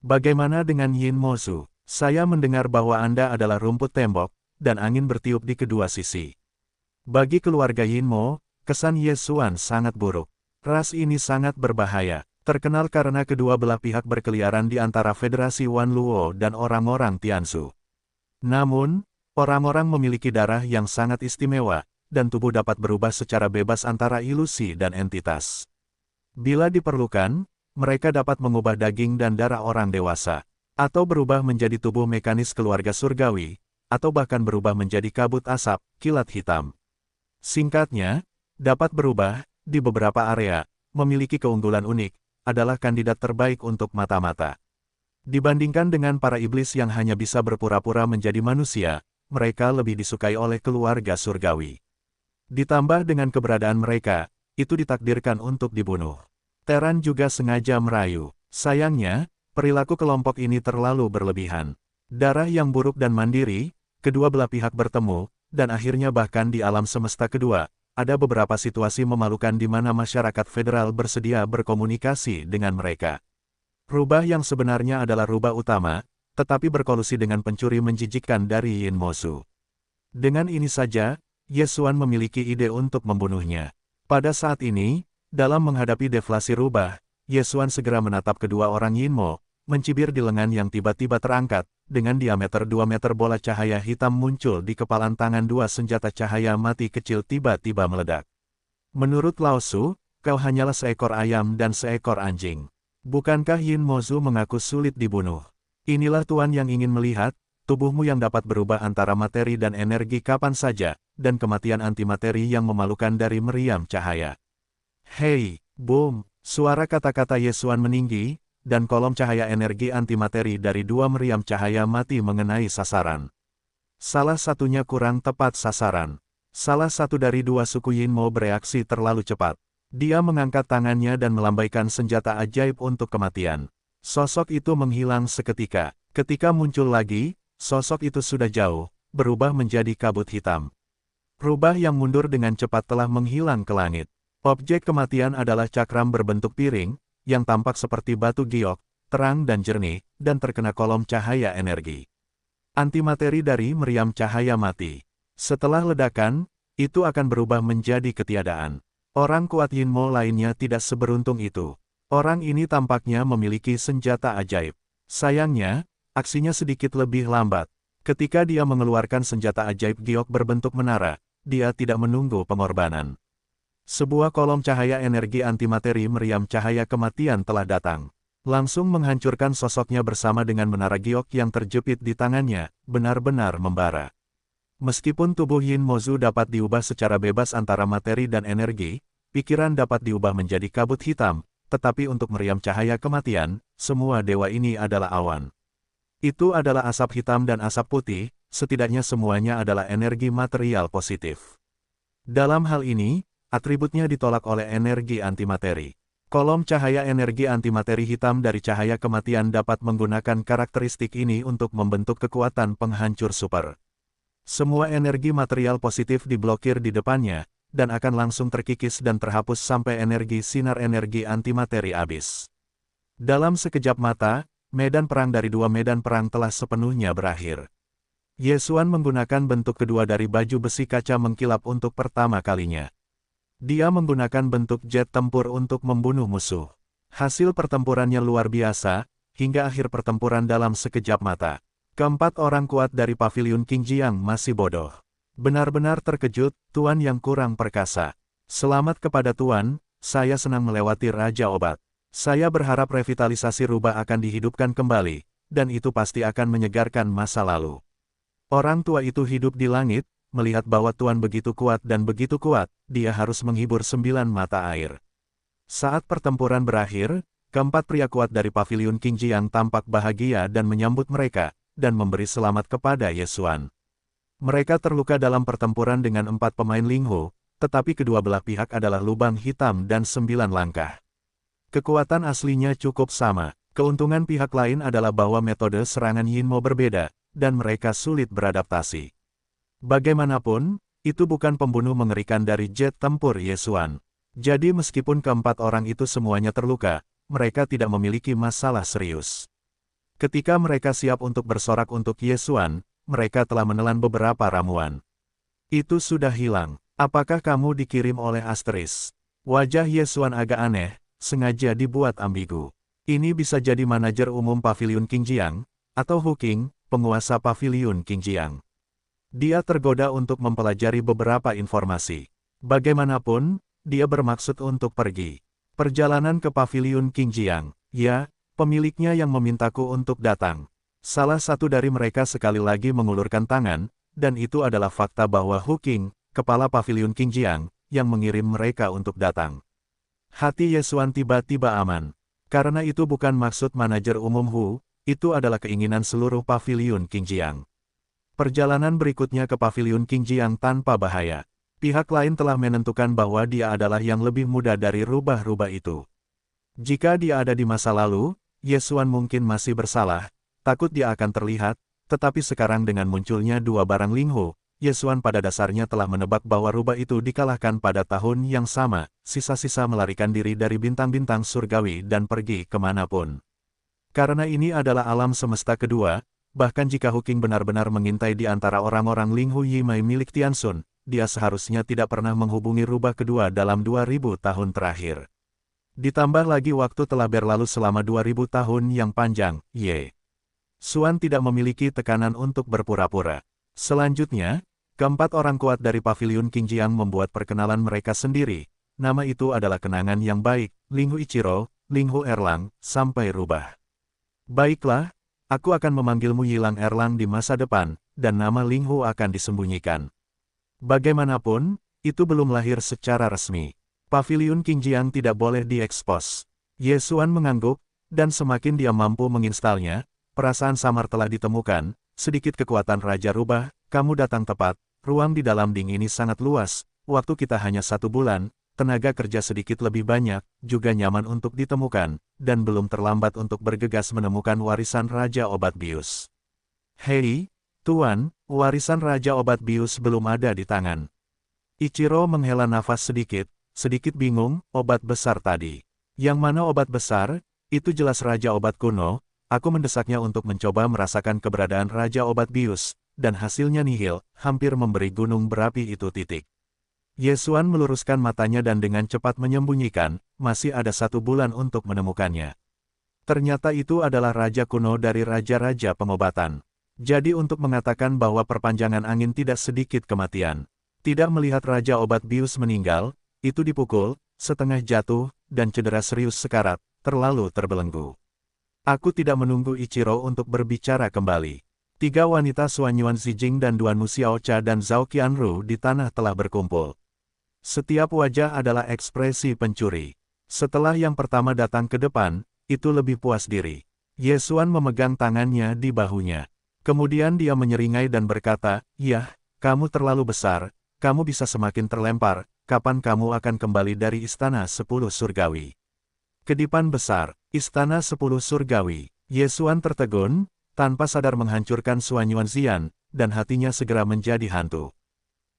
Bagaimana dengan Yin Mozu? Saya mendengar bahwa Anda adalah rumput tembok, dan angin bertiup di kedua sisi. Bagi keluarga Yin Mo, kesan Ye Xuan sangat buruk. Ras ini sangat berbahaya, terkenal karena kedua belah pihak berkeliaran di antara Federasi Wan Luo dan orang-orang Tianzu. Namun, orang-orang memiliki darah yang sangat istimewa, dan tubuh dapat berubah secara bebas antara ilusi dan entitas. Bila diperlukan, mereka dapat mengubah daging dan darah orang dewasa, atau berubah menjadi tubuh mekanis keluarga surgawi, atau bahkan berubah menjadi kabut asap, kilat hitam. Singkatnya, dapat berubah, di beberapa area, memiliki keunggulan unik, adalah kandidat terbaik untuk mata-mata. Dibandingkan dengan para iblis yang hanya bisa berpura-pura menjadi manusia, mereka lebih disukai oleh keluarga surgawi. Ditambah dengan keberadaan mereka, itu ditakdirkan untuk dibunuh. Teran juga sengaja merayu. Sayangnya, perilaku kelompok ini terlalu berlebihan. Darah yang buruk dan mandiri, kedua belah pihak bertemu, dan akhirnya bahkan di alam semesta kedua, ada beberapa situasi memalukan di mana masyarakat federal bersedia berkomunikasi dengan mereka. Rubah yang sebenarnya adalah rubah utama, tetapi berkolusi dengan pencuri menjijikkan dari Yin Mozu. Dengan ini saja, Ye Xuan memiliki ide untuk membunuhnya. Pada saat ini, dalam menghadapi deflasi rubah, Ye Xuan segera menatap kedua orang Yin Mo, mencibir di lengan yang tiba-tiba terangkat, dengan diameter 2 meter bola cahaya hitam muncul di kepalan tangan 2 senjata cahaya mati kecil tiba-tiba meledak. Menurut Lao Su, kau hanyalah seekor ayam dan seekor anjing. Bukankah Yin Mozu mengaku sulit dibunuh? Inilah Tuan yang ingin melihat, tubuhmu yang dapat berubah antara materi dan energi kapan saja, dan kematian antimateri yang memalukan dari meriam cahaya. Hei, boom! Suara kata-kata Ye Xuan meninggi, dan kolom cahaya energi antimateri dari 2 meriam cahaya mati mengenai sasaran. Salah satunya kurang tepat sasaran. Salah satu dari 2 suku Yin Mo bereaksi terlalu cepat. Dia mengangkat tangannya dan melambaikan senjata ajaib untuk kematian. Sosok itu menghilang seketika. Ketika muncul lagi, sosok itu sudah jauh, berubah menjadi kabut hitam. Rubah yang mundur dengan cepat telah menghilang ke langit. Objek kematian adalah cakram berbentuk piring, yang tampak seperti batu giok, terang dan jernih, dan terkena kolom cahaya energi. Antimateri dari meriam cahaya mati. Setelah ledakan, itu akan berubah menjadi ketiadaan. Orang kuat Yinmo lainnya tidak seberuntung itu. Orang ini tampaknya memiliki senjata ajaib. Sayangnya, aksinya sedikit lebih lambat. Ketika dia mengeluarkan senjata ajaib giok berbentuk menara, dia tidak menunggu pengorbanan. Sebuah kolom cahaya energi antimateri meriam cahaya kematian telah datang. Langsung menghancurkan sosoknya bersama dengan menara giok yang terjepit di tangannya, benar-benar membara. Meskipun tubuh Yin Mozu dapat diubah secara bebas antara materi dan energi, pikiran dapat diubah menjadi kabut hitam, tetapi untuk meriam cahaya kematian, semua dewa ini adalah awan. Itu adalah asap hitam dan asap putih, setidaknya semuanya adalah energi material positif. Dalam hal ini, atributnya ditolak oleh energi antimateri. Kolom cahaya energi antimateri hitam dari cahaya kematian dapat menggunakan karakteristik ini untuk membentuk kekuatan penghancur super. Semua energi material positif diblokir di depannya, dan akan langsung terkikis dan terhapus sampai energi sinar energi antimateri habis. Dalam sekejap mata, medan perang dari dua medan perang telah sepenuhnya berakhir. Ye Xuan menggunakan bentuk kedua dari baju besi kaca mengkilap untuk pertama kalinya. Dia menggunakan bentuk jet tempur untuk membunuh musuh. Hasil pertempurannya luar biasa, hingga akhir pertempuran dalam sekejap mata. Keempat orang kuat dari paviliun Qingjiang masih bodoh. Benar-benar terkejut, Tuan yang kurang perkasa. Selamat kepada Tuan, saya senang melewati Raja Obat. Saya berharap revitalisasi rubah akan dihidupkan kembali, dan itu pasti akan menyegarkan masa lalu. Orang tua itu hidup di langit, melihat bahwa Tuan begitu kuat dan begitu kuat, dia harus menghibur 9 mata air. Saat pertempuran berakhir, keempat pria kuat dari paviliun Qingjiang tampak bahagia dan menyambut mereka, dan memberi selamat kepada Ye Xuan. Mereka terluka dalam pertempuran dengan 4 pemain Linghu, tetapi kedua belah pihak adalah lubang hitam dan 9 langkah. Kekuatan aslinya cukup sama, keuntungan pihak lain adalah bahwa metode serangan Yinmo berbeda, dan mereka sulit beradaptasi. Bagaimanapun, itu bukan pembunuh mengerikan dari jet tempur Ye Xuan. Jadi meskipun keempat orang itu semuanya terluka, mereka tidak memiliki masalah serius. Ketika mereka siap untuk bersorak untuk Ye Xuan, mereka telah menelan beberapa ramuan. Itu sudah hilang. Apakah kamu dikirim oleh Asteris? Wajah Ye Xuan agak aneh, sengaja dibuat ambigu. Ini bisa jadi manajer umum paviliun Qingjiang, atau Hu Qing, penguasa paviliun Qingjiang. Dia tergoda untuk mempelajari beberapa informasi. Bagaimanapun, dia bermaksud untuk pergi. Perjalanan ke paviliun Qingjiang. Ya, pemiliknya yang memintaku untuk datang. Salah satu dari mereka sekali lagi mengulurkan tangan, dan itu adalah fakta bahwa Hu Qing, kepala paviliun Qingjiang, yang mengirim mereka untuk datang. Hati Ye Xuan tiba-tiba aman. Karena itu bukan maksud manajer umum Hu, itu adalah keinginan seluruh paviliun Qingjiang. Perjalanan berikutnya ke paviliun Qingjiang tanpa bahaya. Pihak lain telah menentukan bahwa dia adalah yang lebih muda dari rubah-rubah itu. Jika dia ada di masa lalu, Ye Xuan mungkin masih bersalah, takut dia akan terlihat, tetapi sekarang dengan munculnya dua barang Linghu, Ye Xuan pada dasarnya telah menebak bahwa rubah itu dikalahkan pada tahun yang sama, sisa-sisa melarikan diri dari bintang-bintang surgawi dan pergi kemanapun. Karena ini adalah alam semesta kedua, bahkan jika Hu Qing benar-benar mengintai di antara orang-orang Linghu Yimei milik Tianxun, dia seharusnya tidak pernah menghubungi rubah kedua dalam 2000 tahun terakhir. Ditambah lagi waktu telah berlalu selama 2000 tahun yang panjang, Ye Xuan tidak memiliki tekanan untuk berpura-pura. Selanjutnya, keempat orang kuat dari paviliun Qingjiang membuat perkenalan mereka sendiri. Nama itu adalah kenangan yang baik, Linghu Ichiro, Linghu Erlang, sampai rubah. Baiklah, aku akan memanggilmu Yilang Erlang di masa depan, dan nama Linghu akan disembunyikan. Bagaimanapun, itu belum lahir secara resmi. Paviliun Qingjiang tidak boleh diekspos. Ye Xuan mengangguk, dan semakin dia mampu menginstalnya, perasaan samar telah ditemukan, sedikit kekuatan Raja Rubah, kamu datang tepat, ruang di dalam ding ini sangat luas, waktu kita hanya 1 bulan, tenaga kerja sedikit lebih banyak, juga nyaman untuk ditemukan, dan belum terlambat untuk bergegas menemukan warisan Raja Obat Bius. Hei, Tuan, warisan Raja Obat Bius belum ada di tangan. Ichiro menghela nafas sedikit bingung, obat besar tadi. Yang mana obat besar? Itu jelas Raja Obat Kuno. Aku mendesaknya untuk mencoba merasakan keberadaan Raja Obat Bius, dan hasilnya nihil, hampir memberi gunung berapi itu titik. Yesuan meluruskan matanya dan dengan cepat menyembunyikan, masih ada 1 bulan untuk menemukannya. Ternyata itu adalah Raja Kuno dari Raja-Raja Pengobatan. Jadi untuk mengatakan bahwa perpanjangan angin tidak sedikit kematian. Tidak melihat Raja Obat Bius meninggal, itu dipukul, setengah jatuh, dan cedera serius sekarat, terlalu terbelenggu. Aku tidak menunggu Ichiro untuk berbicara kembali. 3 wanita Suanyuan Zijing dan Duan Xiaocha dan Zhao Qianru di tanah telah berkumpul. Setiap wajah adalah ekspresi pencuri. Setelah yang pertama datang ke depan, itu lebih puas diri. Yesuan memegang tangannya di bahunya. Kemudian dia menyeringai dan berkata, "Yah, kamu terlalu besar, kamu bisa semakin terlempar, kapan kamu akan kembali dari Istana 10 Surgawi?" Kedipan besar, Istana 10 Surgawi. Yesuan tertegun, tanpa sadar menghancurkan Suanyuan Xian, dan hatinya segera menjadi hantu.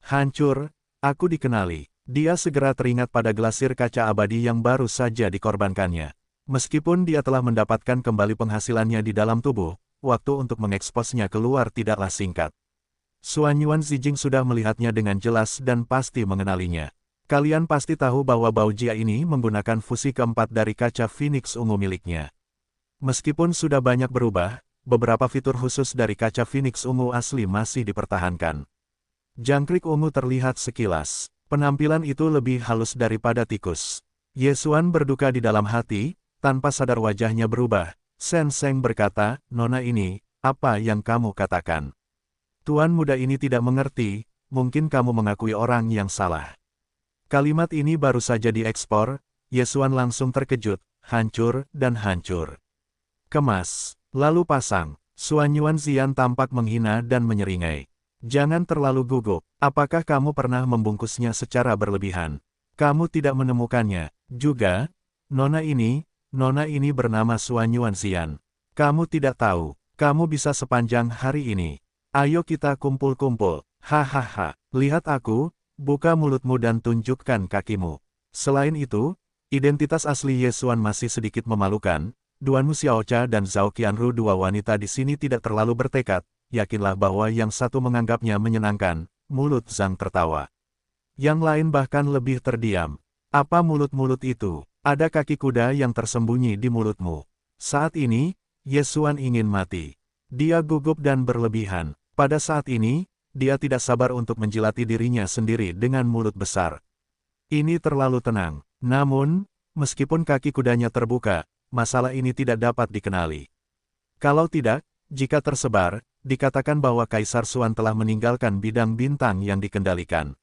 Hancur, aku dikenali. Dia segera teringat pada glasir kaca abadi yang baru saja dikorbankannya. Meskipun dia telah mendapatkan kembali penghasilannya di dalam tubuh, waktu untuk mengeksposnya keluar tidaklah singkat. Suanyuan Zijing sudah melihatnya dengan jelas dan pasti mengenalinya. Kalian pasti tahu bahwa Baojia ini menggunakan fusi keempat dari kaca Phoenix ungu miliknya. Meskipun sudah banyak berubah, beberapa fitur khusus dari kaca Phoenix ungu asli masih dipertahankan. Jangkrik ungu terlihat sekilas. Penampilan itu lebih halus daripada tikus. Yesuan berduka di dalam hati, tanpa sadar wajahnya berubah. Shen Seng berkata, "Nona ini, apa yang kamu katakan? Tuan muda ini tidak mengerti, mungkin kamu mengakui orang yang salah." Kalimat ini baru saja diekspor, Yesuan langsung terkejut, hancur, dan hancur. Kemas, lalu pasang. Suanyuan Xian tampak menghina dan menyeringai. "Jangan terlalu gugup, apakah kamu pernah membungkusnya secara berlebihan? Kamu tidak menemukannya, juga? Nona ini bernama Suanyuan Xian. Kamu tidak tahu, kamu bisa sepanjang hari ini. Ayo kita kumpul-kumpul, hahaha, lihat aku, buka mulutmu dan tunjukkan kakimu." Selain itu, identitas asli Yesuan masih sedikit memalukan. Duan Xiaocha dan Zhao Qianru, 2 wanita di sini tidak terlalu bertekad, yakinlah bahwa yang satu menganggapnya menyenangkan. Mulut Zhang tertawa. Yang lain bahkan lebih terdiam. "Apa mulut-mulut itu? Ada kaki kuda yang tersembunyi di mulutmu." Saat ini, Yesuan ingin mati. Dia gugup dan berlebihan. Pada saat ini, dia tidak sabar untuk menjilati dirinya sendiri dengan mulut besar. Ini terlalu tenang. Namun, meskipun kaki kudanya terbuka, masalah ini tidak dapat dikenali. Kalau tidak, jika tersebar, dikatakan bahwa Kaisar Xuan telah meninggalkan bidang bintang yang dikendalikan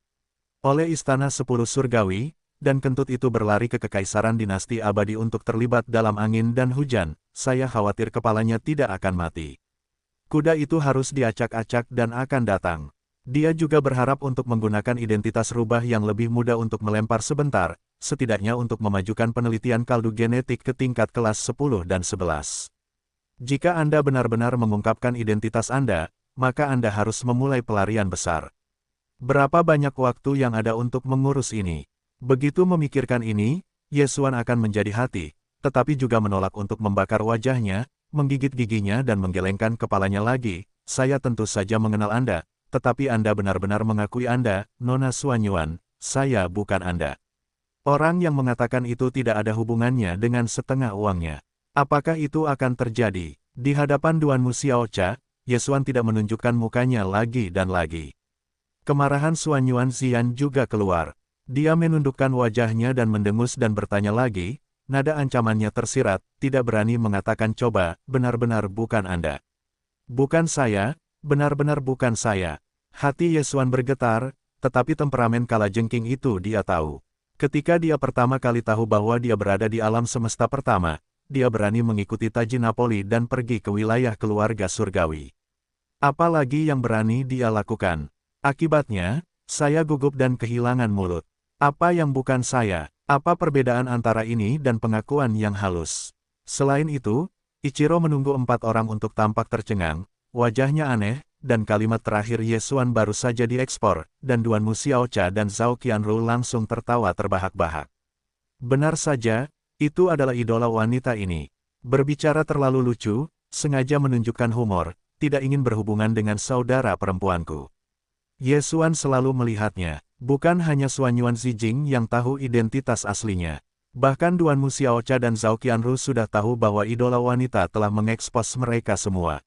oleh Istana 10 Surgawi, dan kentut itu berlari ke Kekaisaran Dinasti Abadi untuk terlibat dalam angin dan hujan. Saya khawatir kepalanya tidak akan mati. Kuda itu harus diacak-acak dan akan datang. Dia juga berharap untuk menggunakan identitas rubah yang lebih mudah untuk melempar sebentar, setidaknya untuk memajukan penelitian kaldu genetik ke tingkat kelas 10 dan 11. Jika Anda benar-benar mengungkapkan identitas Anda, maka Anda harus memulai pelarian besar. Berapa banyak waktu yang ada untuk mengurus ini? Begitu memikirkan ini, Yesuan akan menjadi hati, tetapi juga menolak untuk membakar wajahnya, menggigit giginya dan menggelengkan kepalanya lagi. "Saya tentu saja mengenal Anda, tetapi Anda benar-benar mengakui Anda, Nona Suanyuan, saya bukan Anda." Orang yang mengatakan itu tidak ada hubungannya dengan setengah uangnya. Apakah itu akan terjadi? Di hadapan Duan Xiaocha, Yesuan tidak menunjukkan mukanya lagi dan lagi. Kemarahan Suanyuan Xian juga keluar. Dia menundukkan wajahnya dan mendengus dan bertanya lagi, nada ancamannya tersirat, "Tidak berani mengatakan coba, benar-benar bukan Anda." "Bukan saya, benar-benar bukan saya." Hati Yesuan bergetar, tetapi temperamen kalajengking itu dia tahu. Ketika dia pertama kali tahu bahwa dia berada di alam semesta pertama, dia berani mengikuti Taji Napoli dan pergi ke wilayah keluarga surgawi. Apalagi yang berani dia lakukan? Akibatnya, saya gugup dan kehilangan mulut. Apa yang bukan saya? Apa perbedaan antara ini dan pengakuan yang halus? Selain itu, Ichiro menunggu 4 orang untuk tampak tercengang, wajahnya aneh, dan kalimat terakhir Yesuan baru saja diekspor, dan Duan Xiaocha dan Zhao Qianru langsung tertawa terbahak-bahak. Benar saja, Itu adalah idola wanita ini. Berbicara terlalu lucu, sengaja menunjukkan humor, tidak ingin berhubungan dengan saudara perempuanku. Ye Xuan selalu melihatnya. Bukan hanya Xuan Yuan Zijing yang tahu identitas aslinya. Bahkan Duan Mu Xiaocha dan Zhao Qianru sudah tahu bahwa idola wanita telah mengekspos mereka semua.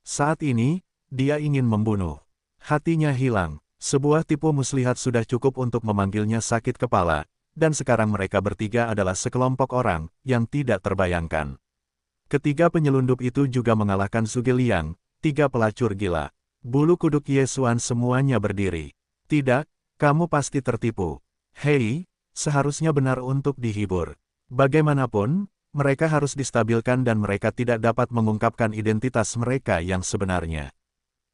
Saat ini, dia ingin membunuh. Hatinya hilang. Sebuah tipu muslihat sudah cukup untuk memanggilnya sakit kepala, dan sekarang mereka bertiga adalah sekelompok orang yang tidak terbayangkan. Ketiga penyelundup itu juga mengalahkan Zhuge Liang, 3 pelacur gila. Bulu kuduk Ye Xuan semuanya berdiri. Tidak, kamu pasti tertipu. Hei, seharusnya benar untuk dihibur. Bagaimanapun, mereka harus distabilkan dan mereka tidak dapat mengungkapkan identitas mereka yang sebenarnya.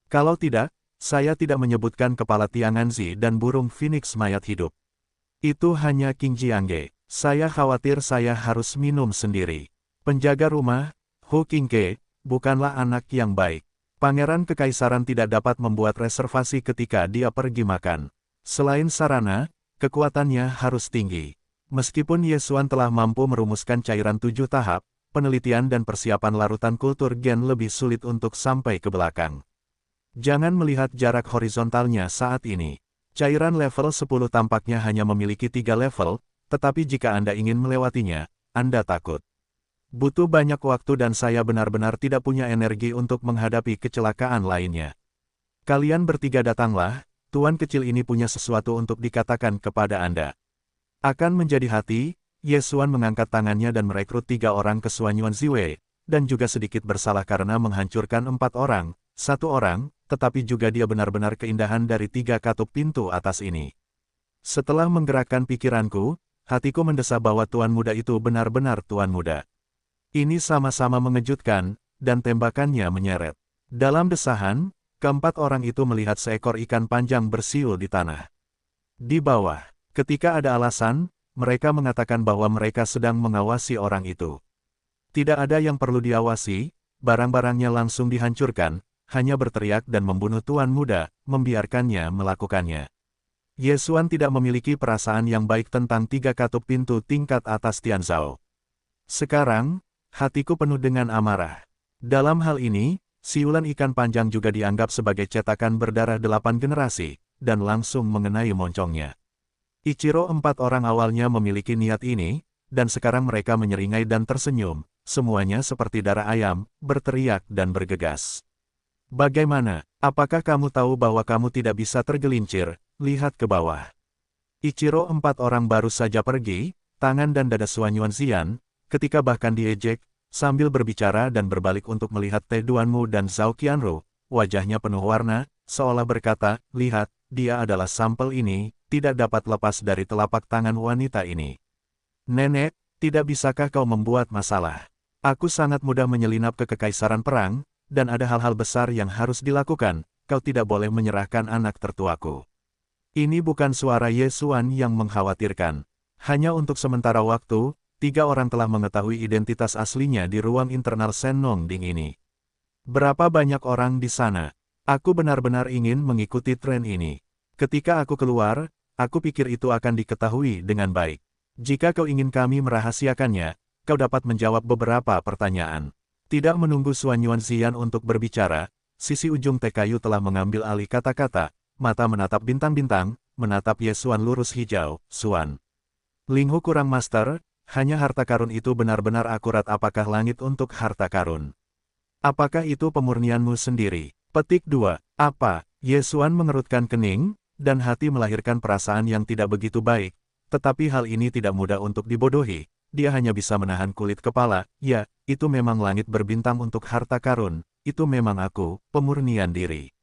Kalau tidak, saya tidak menyebutkan kepala Tianganzi dan burung phoenix mayat hidup. Itu hanya Qing Jiangge. Saya khawatir saya harus minum sendiri. Penjaga rumah, Hu Qingke, bukanlah anak yang baik. Pangeran Kekaisaran tidak dapat membuat reservasi ketika dia pergi makan. Selain sarana, kekuatannya harus tinggi. Meskipun Ye Xuan telah mampu merumuskan cairan 7 tahap, penelitian dan persiapan larutan kultur gen lebih sulit untuk sampai ke belakang. Jangan melihat jarak horizontalnya saat ini. Cairan level 10 tampaknya hanya memiliki 3 level, tetapi jika Anda ingin melewatinya, Anda takut. Butuh banyak waktu dan saya benar-benar tidak punya energi untuk menghadapi kecelakaan lainnya. Kalian bertiga datanglah, tuan kecil ini punya sesuatu untuk dikatakan kepada Anda. Akan menjadi hati, Ye Xuan mengangkat tangannya dan merekrut 3 orang ke Xuan Yuan Ziwei, dan juga sedikit bersalah karena menghancurkan 4 orang, 1 orang, tetapi juga dia benar-benar keindahan dari 3 katup pintu atas ini. Setelah menggerakkan pikiranku, hatiku mendesah bahwa tuan muda itu benar-benar tuan muda. Ini sama-sama mengejutkan, dan tembakannya menyeret. Dalam desahan, keempat orang itu melihat seekor ikan panjang bersiul di tanah. Di bawah, ketika ada alasan, mereka mengatakan bahwa mereka sedang mengawasi orang itu. Tidak ada yang perlu diawasi, barang-barangnya langsung dihancurkan, hanya berteriak dan membunuh tuan muda, membiarkannya melakukannya. Ye Xuan tidak memiliki perasaan yang baik tentang 3 katup pintu tingkat atas Tianzhou. Sekarang, hatiku penuh dengan amarah. Dalam hal ini, siulan ikan panjang juga dianggap sebagai cetakan berdarah 8 generasi, dan langsung mengenai moncongnya. Ichiro 4 orang awalnya memiliki niat ini, dan sekarang mereka menyeringai dan tersenyum, semuanya seperti darah ayam, berteriak dan bergegas. Bagaimana? Apakah kamu tahu bahwa kamu tidak bisa tergelincir? Lihat ke bawah. Ichiro 4 orang baru saja pergi, tangan dan dada Xuan Yuan Xian, ketika bahkan diejek, sambil berbicara dan berbalik untuk melihat Te Duanmu dan Zhao Qianru, wajahnya penuh warna, seolah berkata, lihat, dia adalah sampel ini, tidak dapat lepas dari telapak tangan wanita ini. Nenek, tidak bisakah kau membuat masalah? Aku sangat mudah menyelinap ke kekaisaran perang, dan ada hal-hal besar yang harus dilakukan, kau tidak boleh menyerahkan anak tertuaku. Ini bukan suara Ye Xuan yang mengkhawatirkan. Hanya untuk sementara waktu, 3 orang telah mengetahui identitas aslinya di ruang internal Shen Nongding ini. Berapa banyak orang di sana? Aku benar-benar ingin mengikuti tren ini. Ketika aku keluar, aku pikir itu akan diketahui dengan baik. Jika kau ingin kami merahasiakannya, kau dapat menjawab beberapa pertanyaan. Tidak menunggu Xuan Yuan Xian untuk berbicara, sisi ujung teh kayu telah mengambil alih kata-kata, mata menatap bintang-bintang, menatap Ye Xuan lurus hijau, Xuan. Linghu kurang master, hanya harta karun itu benar-benar akurat. Apakah langit untuk harta karun? Apakah itu pemurnianmu sendiri? Petik 2. Apa? Ye Xuan mengerutkan kening, dan hati melahirkan perasaan yang tidak begitu baik, tetapi hal ini tidak mudah untuk dibodohi. Dia hanya bisa menahan kulit kepala. Ya, itu memang langit berbintang untuk harta karun, itu memang aku, pemurnian diri.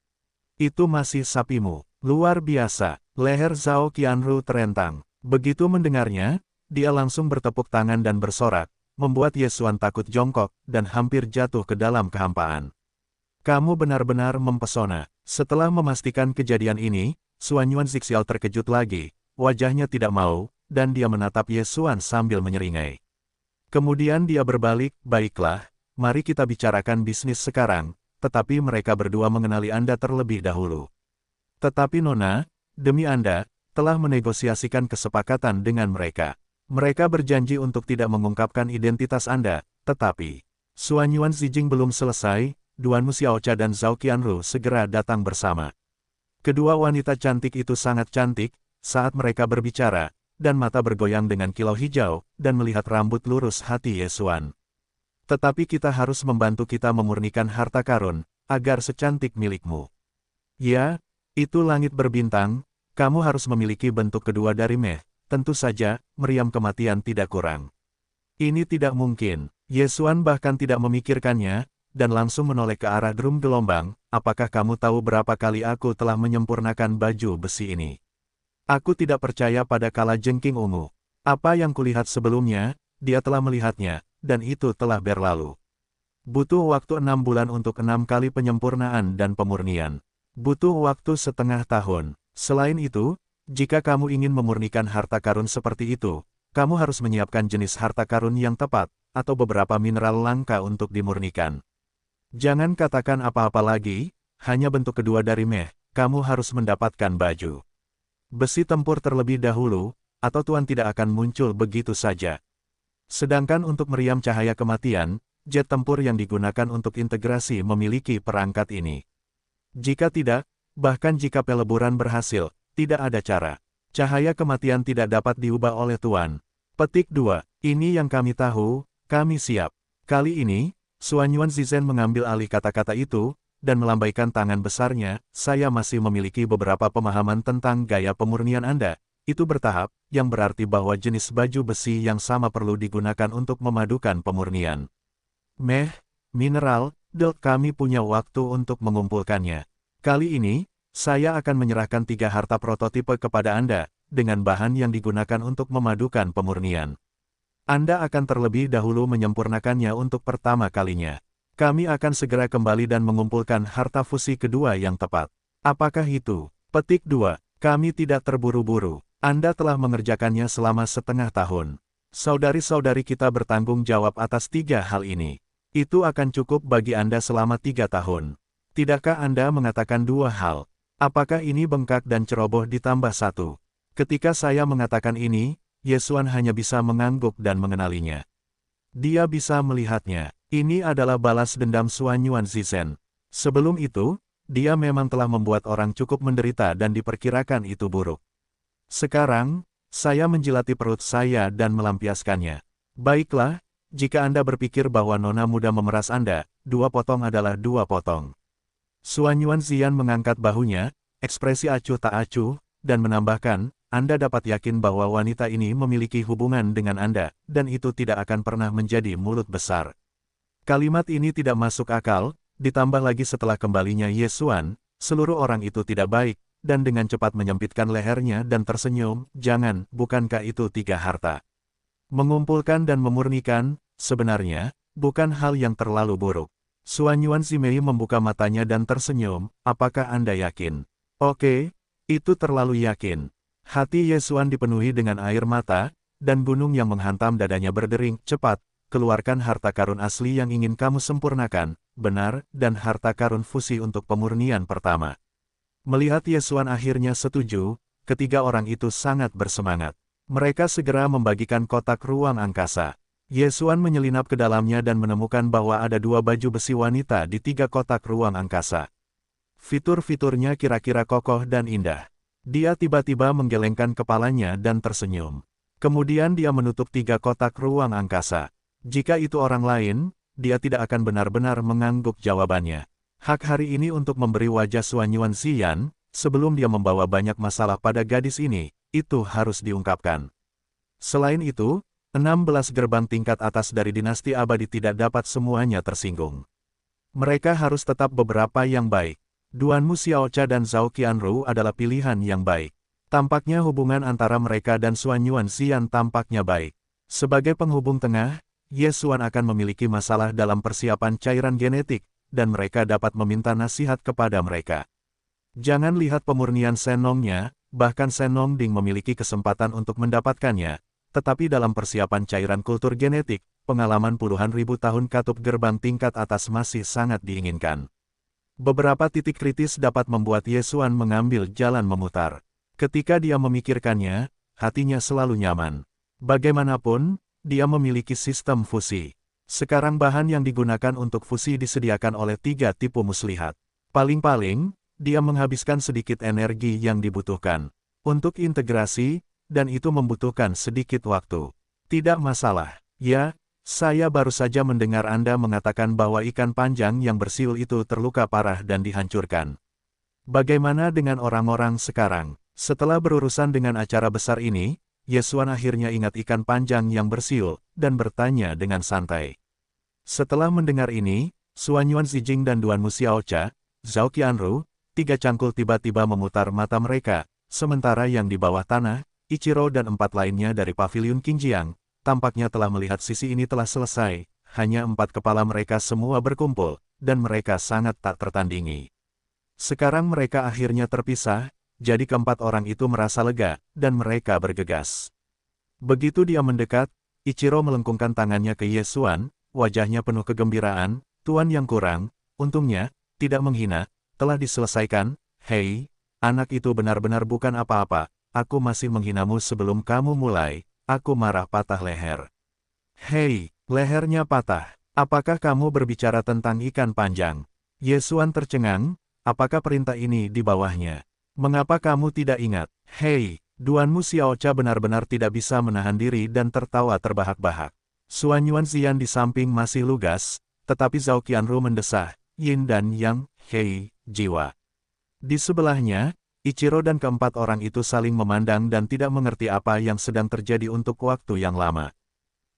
Itu masih sapimu. Luar biasa. Leher Zhao Qianru terentang. Begitu mendengarnya, dia langsung bertepuk tangan dan bersorak, membuat Ye Xuan takut jongkok, dan hampir jatuh ke dalam kehampaan. Kamu benar-benar mempesona. Setelah memastikan kejadian ini, Xuan Yuan Zixiao terkejut lagi, wajahnya tidak mau, dan dia menatap Ye Xuan sambil menyeringai. Kemudian dia berbalik, baiklah, mari kita bicarakan bisnis sekarang, tetapi mereka berdua mengenali Anda terlebih dahulu. Tetapi Nona, demi Anda, telah menegosiasikan kesepakatan dengan mereka. Mereka berjanji untuk tidak mengungkapkan identitas Anda, tetapi Suanyuan Zijing belum selesai, Duanmu Xiaocha dan Zhao Qianru segera datang bersama. Kedua wanita cantik itu sangat cantik, saat mereka berbicara, dan mata bergoyang dengan kilau hijau, dan melihat rambut lurus hati Ye Xuan. Tetapi kita harus membantu kita memurnikan harta karun, agar secantik milikmu. Ya, itu langit berbintang, kamu harus memiliki bentuk kedua dari Meh. Tentu saja, meriam kematian tidak kurang. Ini tidak mungkin. Ye Xuan bahkan tidak memikirkannya, dan langsung menoleh ke arah drum gelombang. Apakah kamu tahu berapa kali aku telah menyempurnakan baju besi ini? Aku tidak percaya pada kala jengking ungu. Apa yang kulihat sebelumnya, dia telah melihatnya, dan itu telah berlalu. Butuh waktu 6 bulan untuk 6 kali penyempurnaan dan pemurnian. Butuh waktu setengah tahun. Selain itu, jika kamu ingin memurnikan harta karun seperti itu, kamu harus menyiapkan jenis harta karun yang tepat, atau beberapa mineral langka untuk dimurnikan. Jangan katakan apa-apa lagi, hanya bentuk kedua dari Meh, kamu harus mendapatkan baju besi tempur terlebih dahulu, atau Tuan tidak akan muncul begitu saja. Sedangkan untuk meriam cahaya kematian, jet tempur yang digunakan untuk integrasi memiliki perangkat ini. Jika tidak, bahkan jika peleburan berhasil, tidak ada cara. Cahaya kematian tidak dapat diubah oleh Tuan. Petik 2. Ini yang kami tahu, kami siap. Kali ini, Suanyuan Zizen mengambil alih kata-kata itu, dan melambaikan tangan besarnya. Saya masih memiliki beberapa pemahaman tentang gaya pemurnian Anda. Itu bertahap, yang berarti bahwa jenis baju besi yang sama perlu digunakan untuk memadukan pemurnian. Meh, mineral, kami punya waktu untuk mengumpulkannya. Kali ini, saya akan menyerahkan 3 harta prototipe kepada Anda, dengan bahan yang digunakan untuk memadukan pemurnian. Anda akan terlebih dahulu menyempurnakannya untuk pertama kalinya. Kami akan segera kembali dan mengumpulkan harta fusi kedua yang tepat. Apakah itu? Petik 2. Kami tidak terburu-buru. Anda telah mengerjakannya selama setengah tahun. Saudari-saudari kita bertanggung jawab atas 3 hal ini. Itu akan cukup bagi Anda selama 3 tahun. Tidakkah Anda mengatakan 2 hal? Apakah ini bengkak dan ceroboh ditambah 1? Ketika saya mengatakan ini, Ye Xuan hanya bisa mengangguk dan mengenalinya. Dia bisa melihatnya. Ini adalah balas dendam Suanyuan Zizen. Sebelum itu, dia memang telah membuat orang cukup menderita dan diperkirakan itu buruk. Sekarang, saya menjilati perut saya dan melampiaskannya. Baiklah, jika Anda berpikir bahwa nona muda memeras Anda, 2 potong adalah 2 potong. Suanyuan Zian mengangkat bahunya, ekspresi acuh tak acuh, dan menambahkan, Anda dapat yakin bahwa wanita ini memiliki hubungan dengan Anda, dan itu tidak akan pernah menjadi mulut besar. Kalimat ini tidak masuk akal, ditambah lagi setelah kembalinya Ye Xuan, seluruh orang itu tidak baik, dan dengan cepat menyempitkan lehernya dan tersenyum, jangan, bukankah itu 3 harta? Mengumpulkan dan memurnikan, sebenarnya, bukan hal yang terlalu buruk. Suanyuan Zimei membuka matanya dan tersenyum, apakah Anda yakin? Oke, itu terlalu yakin. Hati Ye Xuan dipenuhi dengan air mata, dan gunung yang menghantam dadanya berdering, cepat, keluarkan harta karun asli yang ingin kamu sempurnakan, benar, dan harta karun fusi untuk pemurnian pertama. Melihat Ye Xuan akhirnya setuju, ketiga orang itu sangat bersemangat. Mereka segera membagikan kotak ruang angkasa. Ye Xuan menyelinap ke dalamnya dan menemukan bahwa ada 2 baju besi wanita di 3 kotak ruang angkasa. Fitur-fiturnya kira-kira kokoh dan indah. Dia tiba-tiba menggelengkan kepalanya dan tersenyum. Kemudian dia menutup 3 kotak ruang angkasa. Jika itu orang lain, dia tidak akan benar-benar mengangguk jawabannya. Hak hari ini untuk memberi wajah Suanyuan Zian, sebelum dia membawa banyak masalah pada gadis ini, itu harus diungkapkan. Selain itu, 16 gerbang tingkat atas dari dinasti abadi tidak dapat semuanya tersinggung. Mereka harus tetap beberapa yang baik. Duanmu Xiaocha dan Zhao Qianru adalah pilihan yang baik. Tampaknya hubungan antara mereka dan Suanyuan Zian tampaknya baik. Sebagai penghubung tengah, Ye Xuan akan memiliki masalah dalam persiapan cairan genetik, dan mereka dapat meminta nasihat kepada mereka. Jangan lihat pemurnian Shenongnya, bahkan Shenong Ding memiliki kesempatan untuk mendapatkannya. Tetapi dalam persiapan cairan kultur genetik, pengalaman puluhan ribu tahun katup gerbang tingkat atas masih sangat diinginkan. Beberapa titik kritis dapat membuat Ye Xuan mengambil jalan memutar. Ketika dia memikirkannya, hatinya selalu nyaman. Bagaimanapun, dia memiliki sistem fusi. Sekarang bahan yang digunakan untuk fusi disediakan oleh 3 tipe muslihat. Paling-paling, dia menghabiskan sedikit energi yang dibutuhkan untuk integrasi, dan itu membutuhkan sedikit waktu. Tidak masalah. Ya, saya baru saja mendengar Anda mengatakan bahwa ikan panjang yang bersiul itu terluka parah dan dihancurkan. Bagaimana dengan orang-orang sekarang? Setelah berurusan dengan acara besar ini, Yesuan akhirnya ingat ikan panjang yang bersiul, dan bertanya dengan santai. Setelah mendengar ini, Suan Yuan Zijing dan Duan Mu Xiaocha, Zhao Qianru, 3 cangkul tiba-tiba memutar mata mereka, sementara yang di bawah tanah, Ichiro dan 4 lainnya dari paviliun Qingjiang, tampaknya telah melihat sisi ini telah selesai, hanya 4 kepala mereka semua berkumpul, dan mereka sangat tak tertandingi. Sekarang mereka akhirnya terpisah, jadi keempat orang itu merasa lega, dan mereka bergegas. Begitu dia mendekat, Ichiro melengkungkan tangannya ke Yesuan, wajahnya penuh kegembiraan, "Tuan yang kurang, untungnya, tidak menghina, telah diselesaikan. Hei, anak itu benar-benar bukan apa-apa, aku masih menghinamu sebelum kamu mulai." Aku marah patah leher. "Hei, lehernya patah. Apakah kamu berbicara tentang ikan panjang?" Yesuan tercengang, "Apakah perintah ini di bawahnya? Mengapa kamu tidak ingat?" "Hei," Duan Mu Xiaocha benar-benar tidak bisa menahan diri dan tertawa terbahak-bahak. Suan Yuan Ziyan di samping masih lugas, tetapi Zhao Qianru mendesah, "Yin dan Yang, hei, jiwa." Di sebelahnya, Ichiro dan keempat orang itu saling memandang dan tidak mengerti apa yang sedang terjadi untuk waktu yang lama.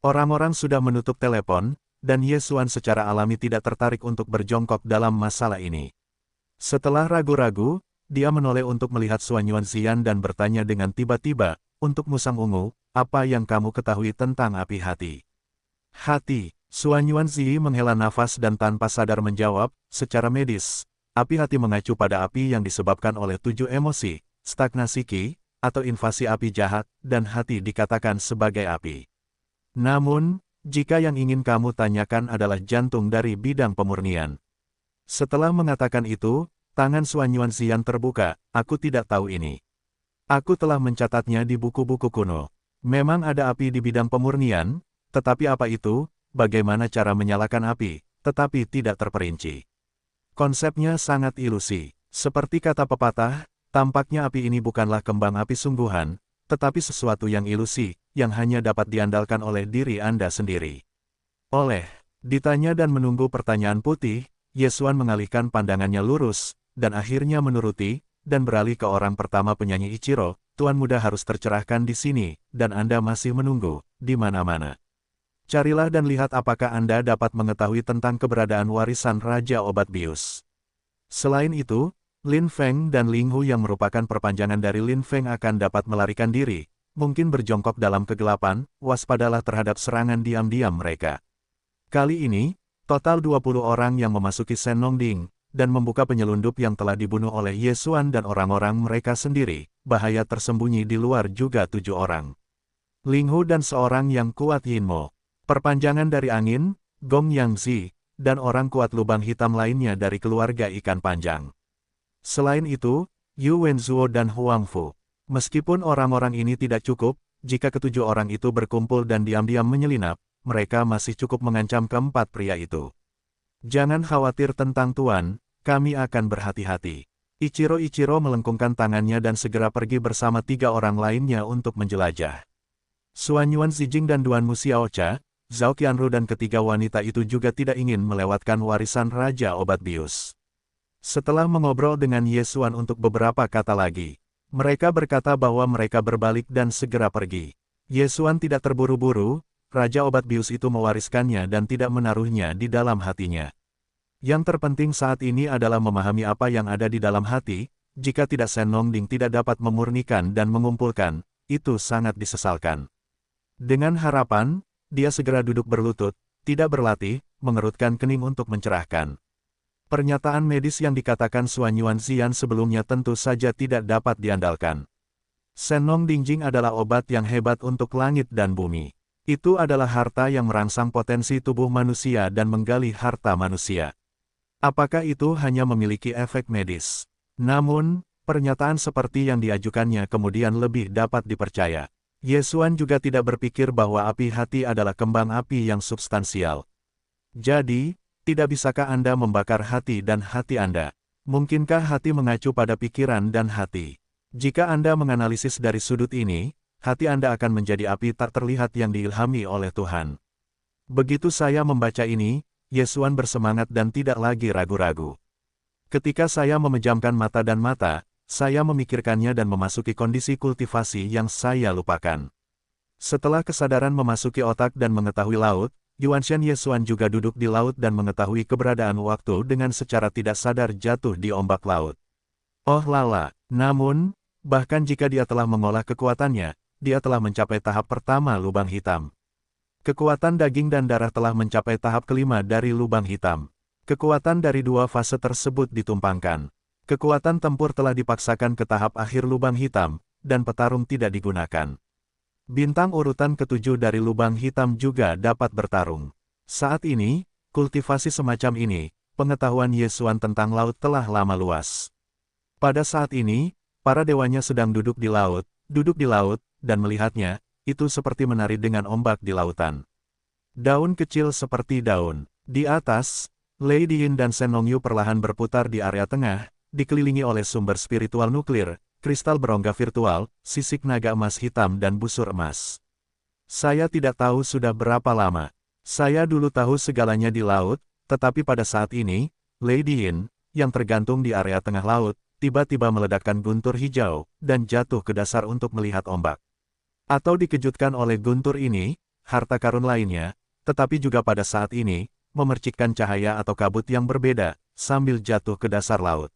Orang-orang sudah menutup telepon, dan Yesuan secara alami tidak tertarik untuk berjongkok dalam masalah ini. Setelah ragu-ragu, dia menoleh untuk melihat Suan Yuan Ziyan dan bertanya dengan tiba-tiba, "Untuk musang ungu, apa yang kamu ketahui tentang api hati?" "Hati," Suan Yuan Zi menghela nafas dan tanpa sadar menjawab, "Secara medis, api hati mengacu pada api yang disebabkan oleh 7 emosi, stagnasi qi, atau invasi api jahat, dan hati dikatakan sebagai api. Namun, jika yang ingin kamu tanyakan adalah jantung dari bidang pemurnian." Setelah mengatakan itu, tangan Suan Yuan Ziyan terbuka, "Aku tidak tahu ini. Aku telah mencatatnya di buku-buku kuno. Memang ada api di bidang pemurnian, tetapi apa itu, bagaimana cara menyalakan api, tetapi tidak terperinci. Konsepnya sangat ilusi. Seperti kata pepatah, tampaknya api ini bukanlah kembang api sungguhan, tetapi sesuatu yang ilusi, yang hanya dapat diandalkan oleh diri Anda sendiri." Ditanya dan menunggu pertanyaan putih, Yesuan mengalihkan pandangannya lurus, dan akhirnya menuruti, dan beralih ke orang pertama penyanyi Ichiro, "Tuan muda harus tercerahkan di sini, dan Anda masih menunggu, di mana-mana. Carilah dan lihat apakah Anda dapat mengetahui tentang keberadaan warisan Raja Obat Bius." Selain itu, Lin Feng dan Ling Hu yang merupakan perpanjangan dari Lin Feng akan dapat melarikan diri, mungkin berjongkok dalam kegelapan, waspadalah terhadap serangan diam-diam mereka. Kali ini, total 20 orang yang memasuki Senongding, dan membuka penyelundup yang telah dibunuh oleh Yesuan dan orang-orang mereka sendiri, bahaya tersembunyi di luar juga 7 orang. Ling Hu dan seorang yang kuat Yinmo. Perpanjangan dari angin, Gong Yangzi, dan orang kuat lubang hitam lainnya dari keluarga ikan panjang. Selain itu, Yu Wenzuo dan Huang Fu. Meskipun orang-orang ini tidak cukup, jika ketujuh orang itu berkumpul dan diam-diam menyelinap, mereka masih cukup mengancam keempat pria itu. "Jangan khawatir tentang Tuan, kami akan berhati-hati." Ichiro melengkungkan tangannya dan segera pergi bersama 3 orang lainnya untuk menjelajah. Suan Yuan Zijing dan Duan Mu Xiaocha, Zhao Qianru dan ketiga wanita itu juga tidak ingin melewatkan warisan Raja Obat Bius. Setelah mengobrol dengan Yesuan untuk beberapa kata lagi, mereka berkata bahwa mereka berbalik dan segera pergi. Yesuan tidak terburu-buru, Raja Obat Bius itu mewariskannya dan tidak menaruhnya di dalam hatinya. Yang terpenting saat ini adalah memahami apa yang ada di dalam hati. Jika tidak, Senongding tidak dapat memurnikan dan mengumpulkan, itu sangat disesalkan. Dengan harapan, dia segera duduk berlutut, tidak berlatih, mengerutkan kening untuk mencerahkan. Pernyataan medis yang dikatakan Suan Yuan Ziyan sebelumnya tentu saja tidak dapat diandalkan. Senongding Jing adalah obat yang hebat untuk langit dan bumi. Itu adalah harta yang merangsang potensi tubuh manusia dan menggali harta manusia. Apakah itu hanya memiliki efek medis? Namun, pernyataan seperti yang diajukannya kemudian lebih dapat dipercaya. Yesuan juga tidak berpikir bahwa api hati adalah kembang api yang substansial. Jadi, tidak bisakah Anda membakar hati dan hati Anda? Mungkinkah hati mengacu pada pikiran dan hati? Jika Anda menganalisis dari sudut ini, hati Anda akan menjadi api tak terlihat yang diilhami oleh Tuhan. Begitu saya membaca ini, Yesuan bersemangat dan tidak lagi ragu-ragu. Ketika saya memejamkan mata dan mata, saya memikirkannya dan memasuki kondisi kultivasi yang saya lupakan. Setelah kesadaran memasuki otak dan mengetahui laut, Yuanshan Yesuan juga duduk di laut dan mengetahui keberadaan waktu dengan secara tidak sadar jatuh di ombak laut. Oh lala, namun, bahkan jika dia telah mengolah kekuatannya, dia telah mencapai tahap pertama lubang hitam. Kekuatan daging dan darah telah mencapai tahap kelima dari lubang hitam. Kekuatan dari dua fase tersebut ditumpangkan. Kekuatan tempur telah dipaksakan ke tahap akhir lubang hitam, dan petarung tidak digunakan. Bintang urutan ketujuh dari lubang hitam juga dapat bertarung. Saat ini, kultivasi semacam ini, pengetahuan Yesuan tentang laut telah lama luas. Pada saat ini, para dewanya sedang duduk di laut, dan melihatnya, itu seperti menari dengan ombak di lautan. Daun kecil seperti daun. Di atas, Lady Yin dan Senong Yu perlahan berputar di area tengah, dikelilingi oleh sumber spiritual nuklir, kristal berongga virtual, sisik naga emas hitam dan busur emas. Saya tidak tahu sudah berapa lama. Saya dulu tahu segalanya di laut, tetapi pada saat ini, Lady Yin, yang tergantung di area tengah laut, tiba-tiba meledakkan guntur hijau, dan jatuh ke dasar untuk melihat ombak. Atau dikejutkan oleh guntur ini, harta karun lainnya, tetapi juga pada saat ini, memercikkan cahaya atau kabut yang berbeda, sambil jatuh ke dasar laut.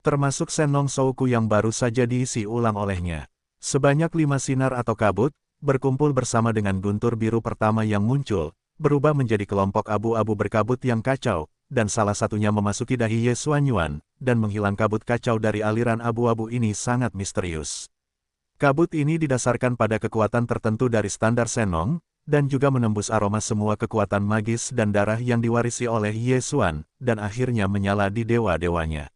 Termasuk Senong Souku yang baru saja diisi ulang olehnya. Sebanyak 5 sinar atau kabut, berkumpul bersama dengan guntur biru pertama yang muncul, berubah menjadi kelompok abu-abu berkabut yang kacau, dan salah satunya memasuki dahi Yesuan Yuan, dan menghilang kabut kacau dari aliran abu-abu ini sangat misterius. Kabut ini didasarkan pada kekuatan tertentu dari standar Senong, dan juga menembus aroma semua kekuatan magis dan darah yang diwarisi oleh Yesuan, dan akhirnya menyala di dewa-dewanya.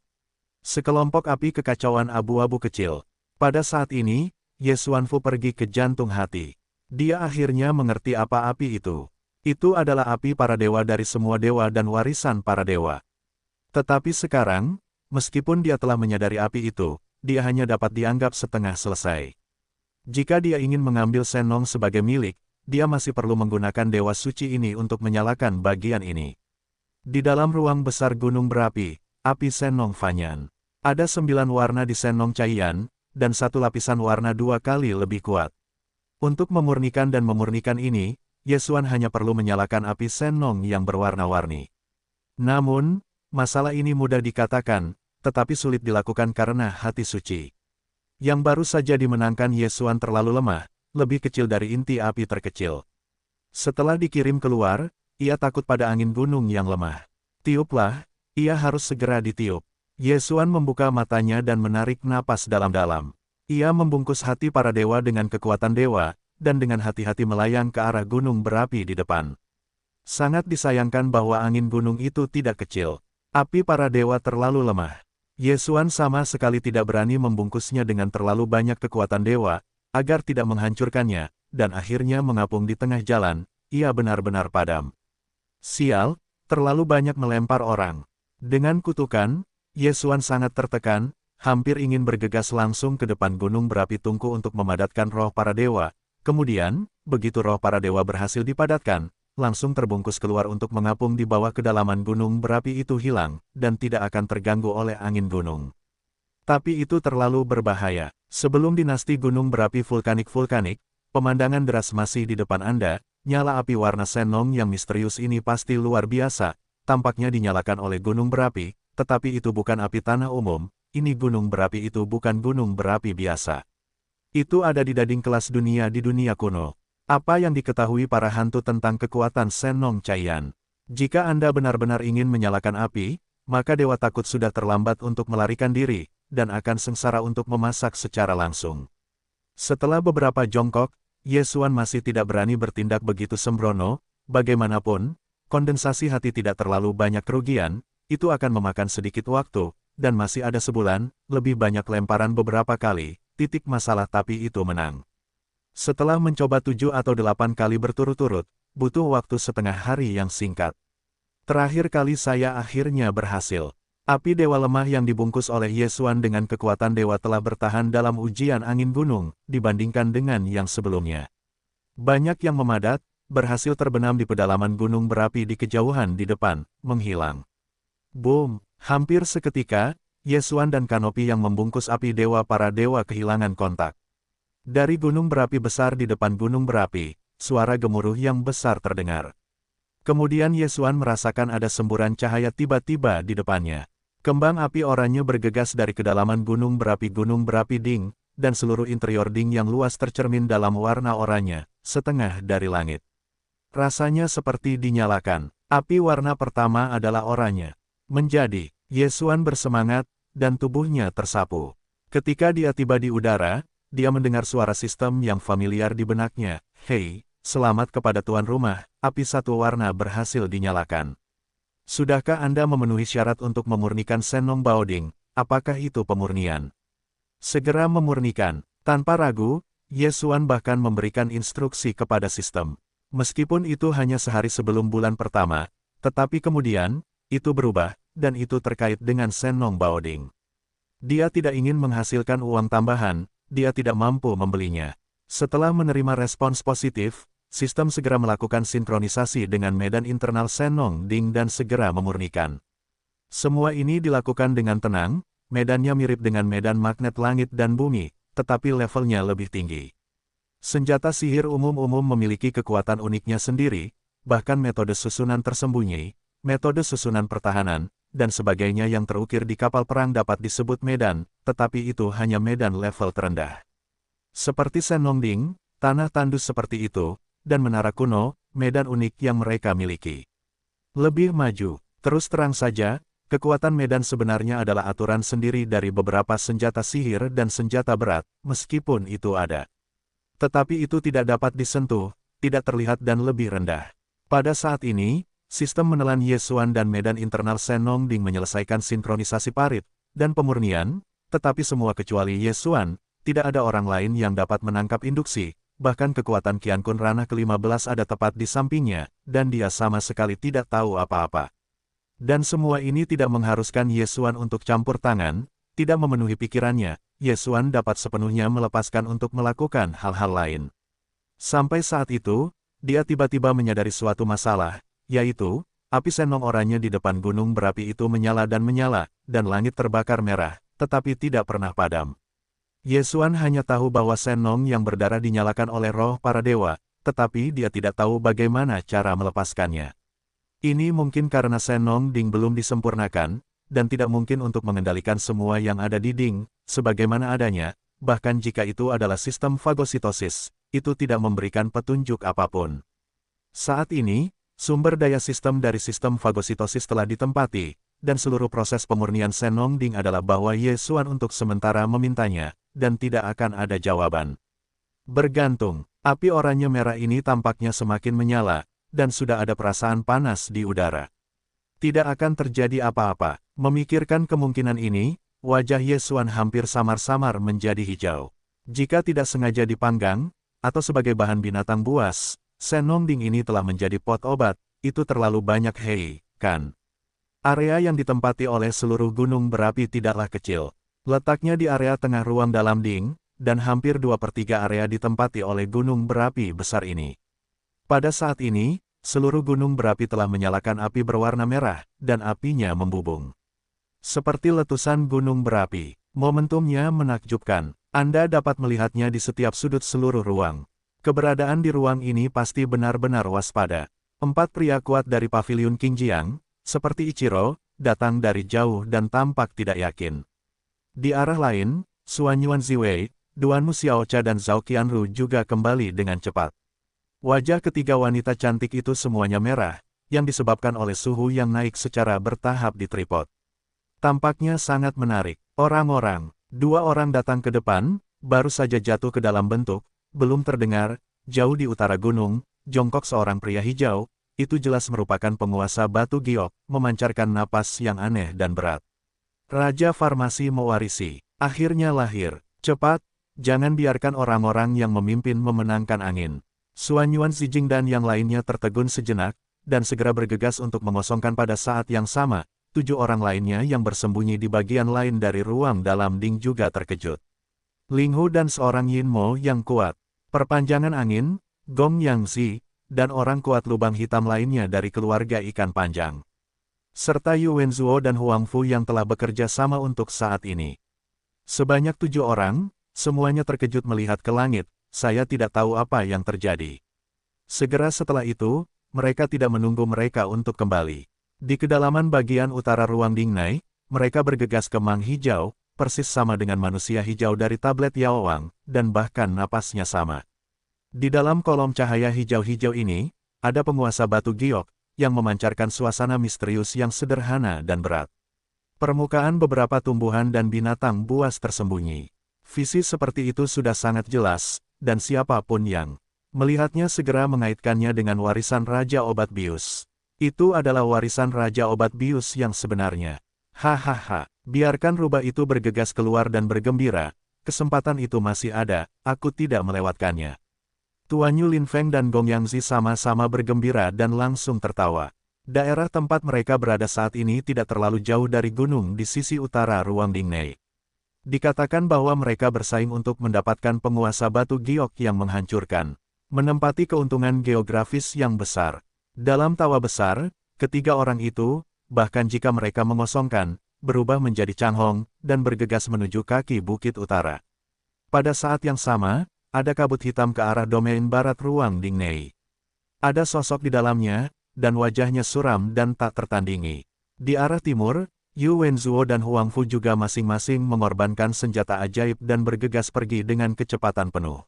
Sekelompok api kekacauan abu-abu kecil. Pada saat ini, Yesuan Fu pergi ke jantung hati. Dia akhirnya mengerti apa api itu. Itu adalah api para dewa dari semua dewa dan warisan para dewa. Tetapi sekarang, meskipun dia telah menyadari api itu, dia hanya dapat dianggap setengah selesai. Jika dia ingin mengambil Senong sebagai milik, dia masih perlu menggunakan dewa suci ini untuk menyalakan bagian ini. Di dalam ruang besar gunung berapi, api Senong Fanyan. Ada 9 warna di Senong Caiyan, dan satu lapisan warna 2 kali lebih kuat. Untuk memurnikan dan memurnikan ini, Yesuan hanya perlu menyalakan api Senong yang berwarna-warni. Namun, masalah ini mudah dikatakan, tetapi sulit dilakukan karena hati suci. Yang baru saja dimenangkan Yesuan terlalu lemah, lebih kecil dari inti api terkecil. Setelah dikirim keluar, ia takut pada angin gunung yang lemah. Tiuplah, ia harus segera ditiup. Yesuan membuka matanya dan menarik napas dalam-dalam. Ia membungkus hati para dewa dengan kekuatan dewa, dan dengan hati-hati melayang ke arah gunung berapi di depan. Sangat disayangkan bahwa angin gunung itu tidak kecil. Api para dewa terlalu lemah. Yesuan sama sekali tidak berani membungkusnya dengan terlalu banyak kekuatan dewa, agar tidak menghancurkannya, dan akhirnya mengapung di tengah jalan, ia benar-benar padam. Sial, terlalu banyak melempar orang. Dengan kutukan, Yesuan sangat tertekan, hampir ingin bergegas langsung ke depan gunung berapi tungku untuk memadatkan roh para dewa. Kemudian, begitu roh para dewa berhasil dipadatkan, langsung terbungkus keluar untuk mengapung di bawah kedalaman gunung berapi itu hilang, dan tidak akan terganggu oleh angin gunung. Tapi itu terlalu berbahaya. Sebelum dinasti gunung berapi vulkanik-vulkanik, pemandangan deras masih di depan Anda, nyala api warna Senong yang misterius ini pasti luar biasa, tampaknya dinyalakan oleh gunung berapi, tetapi itu bukan api tanah umum, ini gunung berapi itu bukan gunung berapi biasa. Itu ada di dinding kelas dunia di dunia kuno. Apa yang diketahui para hantu tentang kekuatan Senong Caiyan? Jika Anda benar-benar ingin menyalakan api, maka dewa takut sudah terlambat untuk melarikan diri, dan akan sengsara untuk memasak secara langsung. Setelah beberapa jongkok, Yesuan masih tidak berani bertindak begitu sembrono, bagaimanapun, kondensasi hati tidak terlalu banyak kerugian, itu akan memakan sedikit waktu, dan masih ada sebulan, lebih banyak lemparan beberapa kali, titik masalah tapi itu menang. Setelah mencoba 7 atau 8 kali berturut-turut, butuh waktu setengah hari yang singkat. Terakhir kali saya akhirnya berhasil. Api dewa lemah yang dibungkus oleh Yesuan dengan kekuatan dewa telah bertahan dalam ujian angin gunung, dibandingkan dengan yang sebelumnya. Banyak yang memadat, berhasil terbenam di pedalaman gunung berapi di kejauhan di depan, menghilang. Boom! Hampir seketika, Yesuan dan kanopi yang membungkus api dewa para dewa kehilangan kontak. Dari gunung berapi besar di depan gunung berapi, suara gemuruh yang besar terdengar. Kemudian Yesuan merasakan ada semburan cahaya tiba-tiba di depannya. Kembang api oranye bergegas dari kedalaman gunung berapi Ding, dan seluruh interior Ding yang luas tercermin dalam warna oranye, setengah dari langit. Rasanya seperti dinyalakan. Api warna pertama adalah oranye. Menjadi, Yesuan bersemangat, dan tubuhnya tersapu. Ketika dia tiba di udara, dia mendengar suara sistem yang familiar di benaknya. Hei, selamat kepada tuan rumah, api satu warna berhasil dinyalakan. Sudahkah Anda memenuhi syarat untuk memurnikan Senong Baoding? Apakah itu pemurnian? Segera memurnikan. Tanpa ragu, Yesuan bahkan memberikan instruksi kepada sistem. Meskipun itu hanya sehari sebelum bulan pertama, tetapi kemudian, itu berubah, dan itu terkait dengan Senong Baoding. Dia tidak ingin menghasilkan uang tambahan, dia tidak mampu membelinya. Setelah menerima respons positif, sistem segera melakukan sinkronisasi dengan medan internal Senong Ding dan segera memurnikan. Semua ini dilakukan dengan tenang, medannya mirip dengan medan magnet langit dan bumi, tetapi levelnya lebih tinggi. Senjata sihir umum-umum memiliki kekuatan uniknya sendiri, bahkan metode susunan tersembunyi, metode susunan pertahanan, dan sebagainya yang terukir di kapal perang dapat disebut medan, tetapi itu hanya medan level terendah. Seperti Senong Ding, tanah tandus seperti itu, dan menara kuno, medan unik yang mereka miliki. Lebih maju, terus terang saja, kekuatan medan sebenarnya adalah aturan sendiri dari beberapa senjata sihir dan senjata berat, meskipun itu ada. Tetapi itu tidak dapat disentuh, tidak terlihat dan lebih rendah. Pada saat ini, sistem menelan Yesuan dan medan internal Senong Ding menyelesaikan sinkronisasi parit dan pemurnian, tetapi semua kecuali Yesuan, tidak ada orang lain yang dapat menangkap induksi, bahkan kekuatan Qiankun ranah ke-15 ada tepat di sampingnya, dan dia sama sekali tidak tahu apa-apa. Dan semua ini tidak mengharuskan Yesuan untuk campur tangan, tidak memenuhi pikirannya, Yesuan dapat sepenuhnya melepaskan untuk melakukan hal-hal lain. Sampai saat itu, dia tiba-tiba menyadari suatu masalah, yaitu, api Senong oranye di depan gunung berapi itu menyala, dan langit terbakar merah, tetapi tidak pernah padam. Yesuan hanya tahu bahwa Senong yang berdarah dinyalakan oleh roh para dewa, tetapi dia tidak tahu bagaimana cara melepaskannya. Ini mungkin karena Senong Ding belum disempurnakan, dan tidak mungkin untuk mengendalikan semua yang ada di Ding, sebagaimana adanya, bahkan jika itu adalah sistem fagositosis, itu tidak memberikan petunjuk apapun. Saat ini, sumber daya sistem dari sistem fagositosis telah ditempati, dan seluruh proses pemurnian Senong Ding adalah bahwa Yesuan untuk sementara memintanya, dan tidak akan ada jawaban. Bergantung, api oranye merah ini tampaknya semakin menyala, dan sudah ada perasaan panas di udara. Tidak akan terjadi apa-apa. Memikirkan kemungkinan ini, wajah Yesuan hampir samar-samar menjadi hijau. Jika tidak sengaja dipanggang, atau sebagai bahan binatang buas, Senong Ding ini telah menjadi pot obat, itu terlalu banyak hei, kan? Area yang ditempati oleh seluruh gunung berapi tidaklah kecil. Letaknya di area tengah ruang dalam Ding, dan hampir 2/3 area ditempati oleh gunung berapi besar ini. Pada saat ini, seluruh gunung berapi telah menyalakan api berwarna merah, dan apinya membubung. Seperti letusan gunung berapi, momentumnya menakjubkan. Anda dapat melihatnya di setiap sudut seluruh ruang. Keberadaan di ruang ini pasti benar-benar waspada. 4 pria kuat dari paviliun Qingjiang, seperti Ichiro, datang dari jauh dan tampak tidak yakin. Di arah lain, Xuan Yuan Ziwei, Duanmu Xiaocha dan Zhao Qianru juga kembali dengan cepat. Wajah ketiga wanita cantik itu semuanya merah, yang disebabkan oleh suhu yang naik secara bertahap di tripod. Tampaknya sangat menarik. Orang-orang, 2 orang datang ke depan, baru saja jatuh ke dalam bentuk, belum terdengar, jauh di utara gunung, jongkok seorang pria hijau, itu jelas merupakan penguasa batu giok, memancarkan napas yang aneh dan berat. Raja Farmasi mewarisi, akhirnya lahir, cepat, Jangan biarkan orang-orang yang memimpin memenangkan angin. Suanyuan Zijing dan yang lainnya tertegun sejenak, dan segera bergegas untuk mengosongkan pada saat yang sama. 7 orang lainnya yang bersembunyi di bagian lain dari ruang dalam Ding juga terkejut. Ling Hu dan seorang Yin Mo yang kuat. Perpanjangan angin, Gong Yangzi, dan orang kuat lubang hitam lainnya dari keluarga ikan panjang. Serta Yu Wenzuo dan Huang Fu yang telah bekerja sama untuk saat ini. Sebanyak 7 orang, semuanya terkejut melihat ke langit, saya tidak tahu apa yang terjadi. Segera setelah itu, mereka tidak menunggu mereka untuk kembali. Di kedalaman bagian utara ruang Dingnai, mereka bergegas ke Mang Hijau, persis sama dengan manusia hijau dari tablet Yao Wang, dan bahkan napasnya sama. Di dalam kolom cahaya hijau-hijau ini, ada penguasa batu giok, yang memancarkan suasana misterius yang sederhana dan berat. Permukaan beberapa tumbuhan dan binatang buas tersembunyi. Visi seperti itu sudah sangat jelas, dan siapapun yang melihatnya segera mengaitkannya dengan warisan Raja Obat Bius. Itu adalah warisan Raja Obat Bius yang sebenarnya. Hahaha, biarkan rubah itu bergegas keluar dan bergembira, kesempatan itu masih ada, aku tidak melewatkannya. Tuan Yu Lin Feng dan Gong Yangzi sama-sama bergembira dan langsung tertawa. Daerah tempat mereka berada saat ini tidak terlalu jauh dari gunung di sisi utara ruang Dingnai. Dikatakan bahwa mereka bersaing untuk mendapatkan penguasa batu giok yang menghancurkan, menempati keuntungan geografis yang besar. Dalam tawa besar, ketiga orang itu, bahkan jika mereka mengosongkan, berubah menjadi Changhong, dan bergegas menuju kaki bukit utara. Pada saat yang sama, ada kabut hitam ke arah domain barat ruang Dingnai. Ada sosok di dalamnya, dan wajahnya suram dan tak tertandingi. Di arah timur, Yu Wenzuo dan Huang Fu juga masing-masing mengorbankan senjata ajaib dan bergegas pergi dengan kecepatan penuh.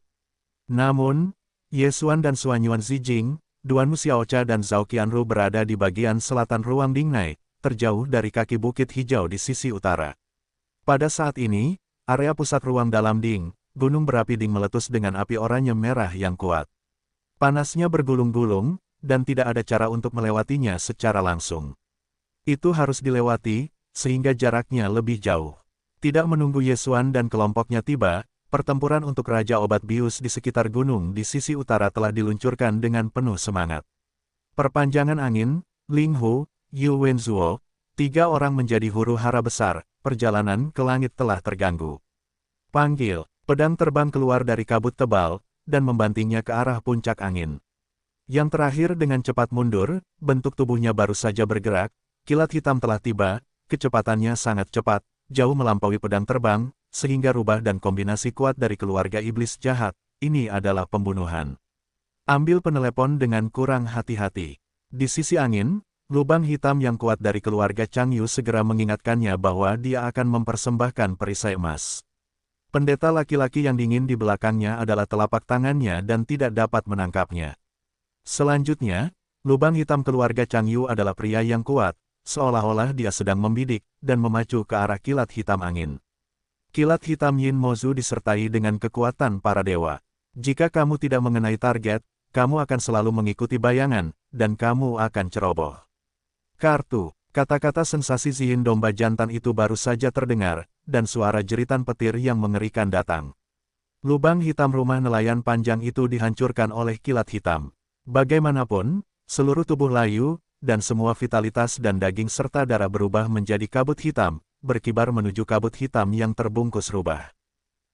Namun, Ye Xuan dan Suanyuan Zijing, Duan Mu Xiaocha dan Zhao Qianru berada di bagian selatan ruang Dingnai, terjauh dari kaki bukit hijau di sisi utara. Pada saat ini, area pusat ruang dalam Ding, gunung berapi Ding meletus dengan api oranye merah yang kuat. Panasnya bergulung-gulung, dan tidak ada cara untuk melewatinya secara langsung. Itu harus dilewati, sehingga jaraknya lebih jauh. Tidak menunggu Ye Xuan dan kelompoknya tiba, pertempuran untuk Raja Obat Bius di sekitar gunung di sisi utara telah diluncurkan dengan penuh semangat. Perpanjangan angin, Ling Hu, Yu Wenzuo, 3 orang menjadi huru hara besar, perjalanan ke langit telah terganggu. Panggil. Pedang terbang keluar dari kabut tebal, dan membantingnya ke arah puncak angin. Yang terakhir dengan cepat mundur, bentuk tubuhnya baru saja bergerak, kilat hitam telah tiba, kecepatannya sangat cepat, jauh melampaui pedang terbang, sehingga rubah dan kombinasi kuat dari keluarga iblis jahat, ini adalah pembunuhan. Ambil penelepon dengan kurang hati-hati. Di sisi angin, lubang hitam yang kuat dari keluarga Chang Yu segera mengingatkannya bahwa dia akan mempersembahkan perisai emas. Pendeta laki-laki yang dingin di belakangnya adalah telapak tangannya dan tidak dapat menangkapnya. Selanjutnya, lubang hitam keluarga Chang Yu adalah pria yang kuat, seolah-olah dia sedang membidik, dan memacu ke arah kilat hitam angin. Kilat hitam Yin Mozu disertai dengan kekuatan para dewa. Jika kamu tidak mengenai target, kamu akan selalu mengikuti bayangan, dan kamu akan ceroboh. Kartu. Kata-kata sensasi Zihin domba jantan itu baru saja terdengar, dan suara jeritan petir yang mengerikan datang. Lubang hitam rumah nelayan panjang itu dihancurkan oleh kilat hitam. Bagaimanapun, seluruh tubuh layu, dan semua vitalitas dan daging serta darah berubah menjadi kabut hitam, berkibar menuju kabut hitam yang terbungkus rubah.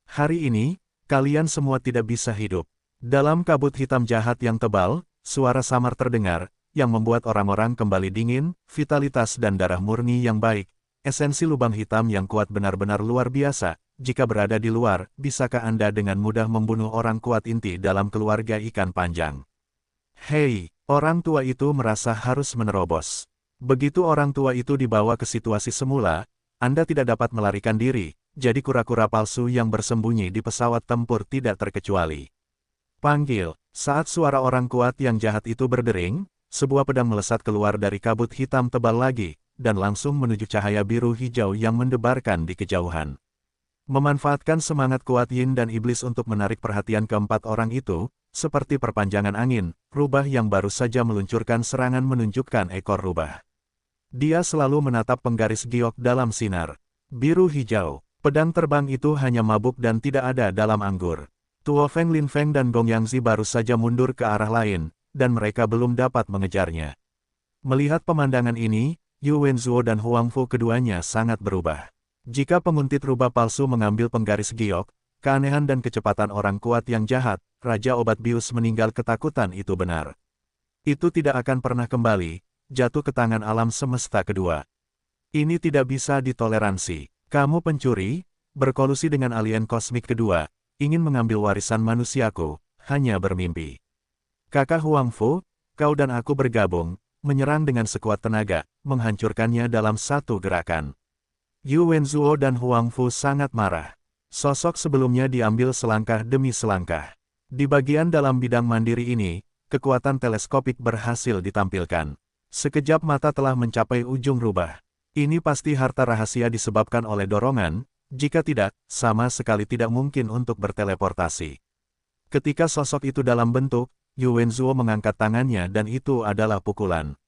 Hari ini, kalian semua tidak bisa hidup. Dalam kabut hitam jahat yang tebal, suara samar terdengar, yang membuat orang-orang kembali dingin, vitalitas dan darah murni yang baik. Esensi lubang hitam yang kuat benar-benar luar biasa. Jika berada di luar, bisakah Anda dengan mudah membunuh orang kuat inti dalam keluarga ikan panjang? Hei, orang tua itu merasa harus menerobos. Begitu orang tua itu dibawa ke situasi semula, Anda tidak dapat melarikan diri, jadi kura-kura palsu yang bersembunyi di pesawat tempur tidak terkecuali. Panggil. Saat suara orang kuat yang jahat itu berdering, sebuah pedang melesat keluar dari kabut hitam tebal lagi, dan langsung menuju cahaya biru hijau yang mendebarkan di kejauhan. Memanfaatkan semangat kuat Yin dan Iblis untuk menarik perhatian keempat orang itu, seperti perpanjangan angin, rubah yang baru saja meluncurkan serangan menunjukkan ekor rubah. Dia selalu menatap penggaris giok dalam sinar biru hijau. Pedang terbang itu hanya mabuk dan tidak ada dalam anggur. Tuo Feng Lin Feng dan Gong Yangzi baru saja mundur ke arah lain, dan mereka belum dapat mengejarnya. Melihat pemandangan ini, Yu Wenzuo dan Huang Fu keduanya sangat berubah. Jika penguntit rubah palsu mengambil penggaris giok, keanehan dan kecepatan orang kuat yang jahat, Raja Obat Bius meninggal ketakutan itu benar. Itu tidak akan pernah kembali, jatuh ke tangan alam semesta kedua. Ini tidak bisa ditoleransi. Kamu pencuri, berkolusi dengan alien kosmik kedua, ingin mengambil warisan manusiaku, hanya bermimpi. Kakak Huang Fu, kau dan aku bergabung, menyerang dengan sekuat tenaga, menghancurkannya dalam satu gerakan. Yu Wenzuo dan Huang Fu sangat marah. Sosok sebelumnya diambil selangkah demi selangkah. Di bagian dalam bidang mandiri ini, kekuatan teleskopik berhasil ditampilkan. Sekejap mata telah mencapai ujung rubah. Ini pasti harta rahasia disebabkan oleh dorongan, jika tidak, sama sekali tidak mungkin untuk berteleportasi. Ketika sosok itu dalam bentuk, Yu Wenzuo mengangkat tangannya dan itu adalah pukulan.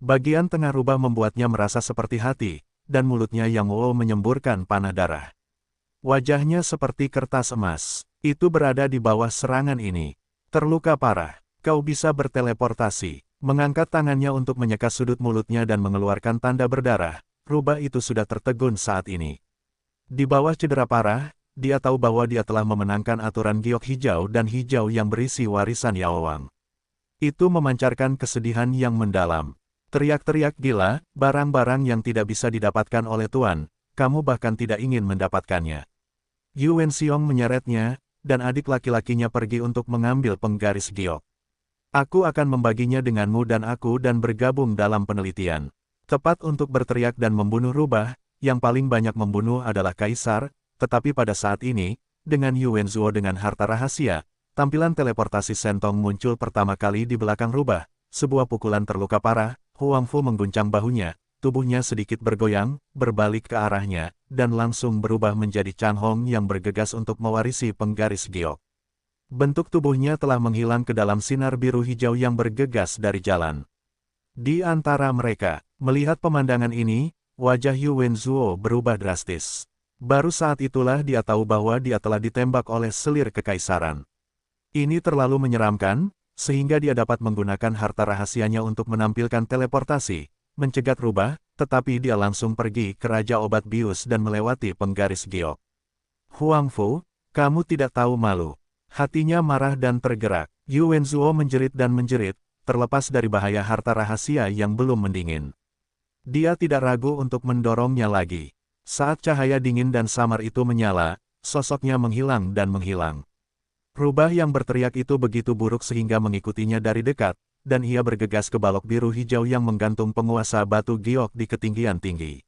Bagian tengah rubah membuatnya merasa seperti hati, dan mulutnya Yang Wo menyemburkan panah darah. Wajahnya seperti kertas emas. Itu berada di bawah serangan ini. Terluka parah. Kau bisa berteleportasi. Mengangkat tangannya untuk menyekat sudut mulutnya dan mengeluarkan tanda berdarah. Rubah itu sudah tertegun saat ini. Di bawah cedera parah, dia tahu bahwa dia telah memenangkan aturan giok hijau dan hijau yang berisi warisan Yao Wang. Itu memancarkan kesedihan yang mendalam. Teriak-teriak gila, barang-barang yang tidak bisa didapatkan oleh Tuan, kamu bahkan tidak ingin mendapatkannya. Yu Wenxiong menyeretnya, dan adik laki-lakinya pergi untuk mengambil penggaris giok. Aku akan membaginya denganmu dan aku dan bergabung dalam penelitian. Tepat untuk berteriak dan membunuh rubah, yang paling banyak membunuh adalah Kaisar, tetapi pada saat ini, dengan Yu Wenzuo dengan harta rahasia, tampilan teleportasi Sentong muncul pertama kali di belakang rubah, sebuah pukulan terluka parah, Huang Fu mengguncang bahunya, tubuhnya sedikit bergoyang, berbalik ke arahnya, dan langsung berubah menjadi Chan Hong yang bergegas untuk mewarisi penggaris giok. Bentuk tubuhnya telah menghilang ke dalam sinar biru hijau yang bergegas dari jalan. Di antara mereka, melihat pemandangan ini, wajah Yu Wenzuo berubah drastis. Baru saat itulah dia tahu bahwa dia telah ditembak oleh selir kekaisaran. Ini terlalu menyeramkan, sehingga dia dapat menggunakan harta rahasianya untuk menampilkan teleportasi, mencegat rubah, tetapi dia langsung pergi ke Raja Obat Bius dan melewati penggaris giok. Huang Fu, kamu tidak tahu malu. Hatinya marah dan tergerak. Yu Wenzuo menjerit dan menjerit, terlepas dari bahaya harta rahasia yang belum mendingin. Dia tidak ragu untuk mendorongnya lagi. Saat cahaya dingin dan samar itu menyala, sosoknya menghilang dan menghilang. Rubah yang berteriak itu begitu buruk sehingga mengikutinya dari dekat, dan ia bergegas ke balok biru hijau yang menggantung penguasa batu giok di ketinggian tinggi.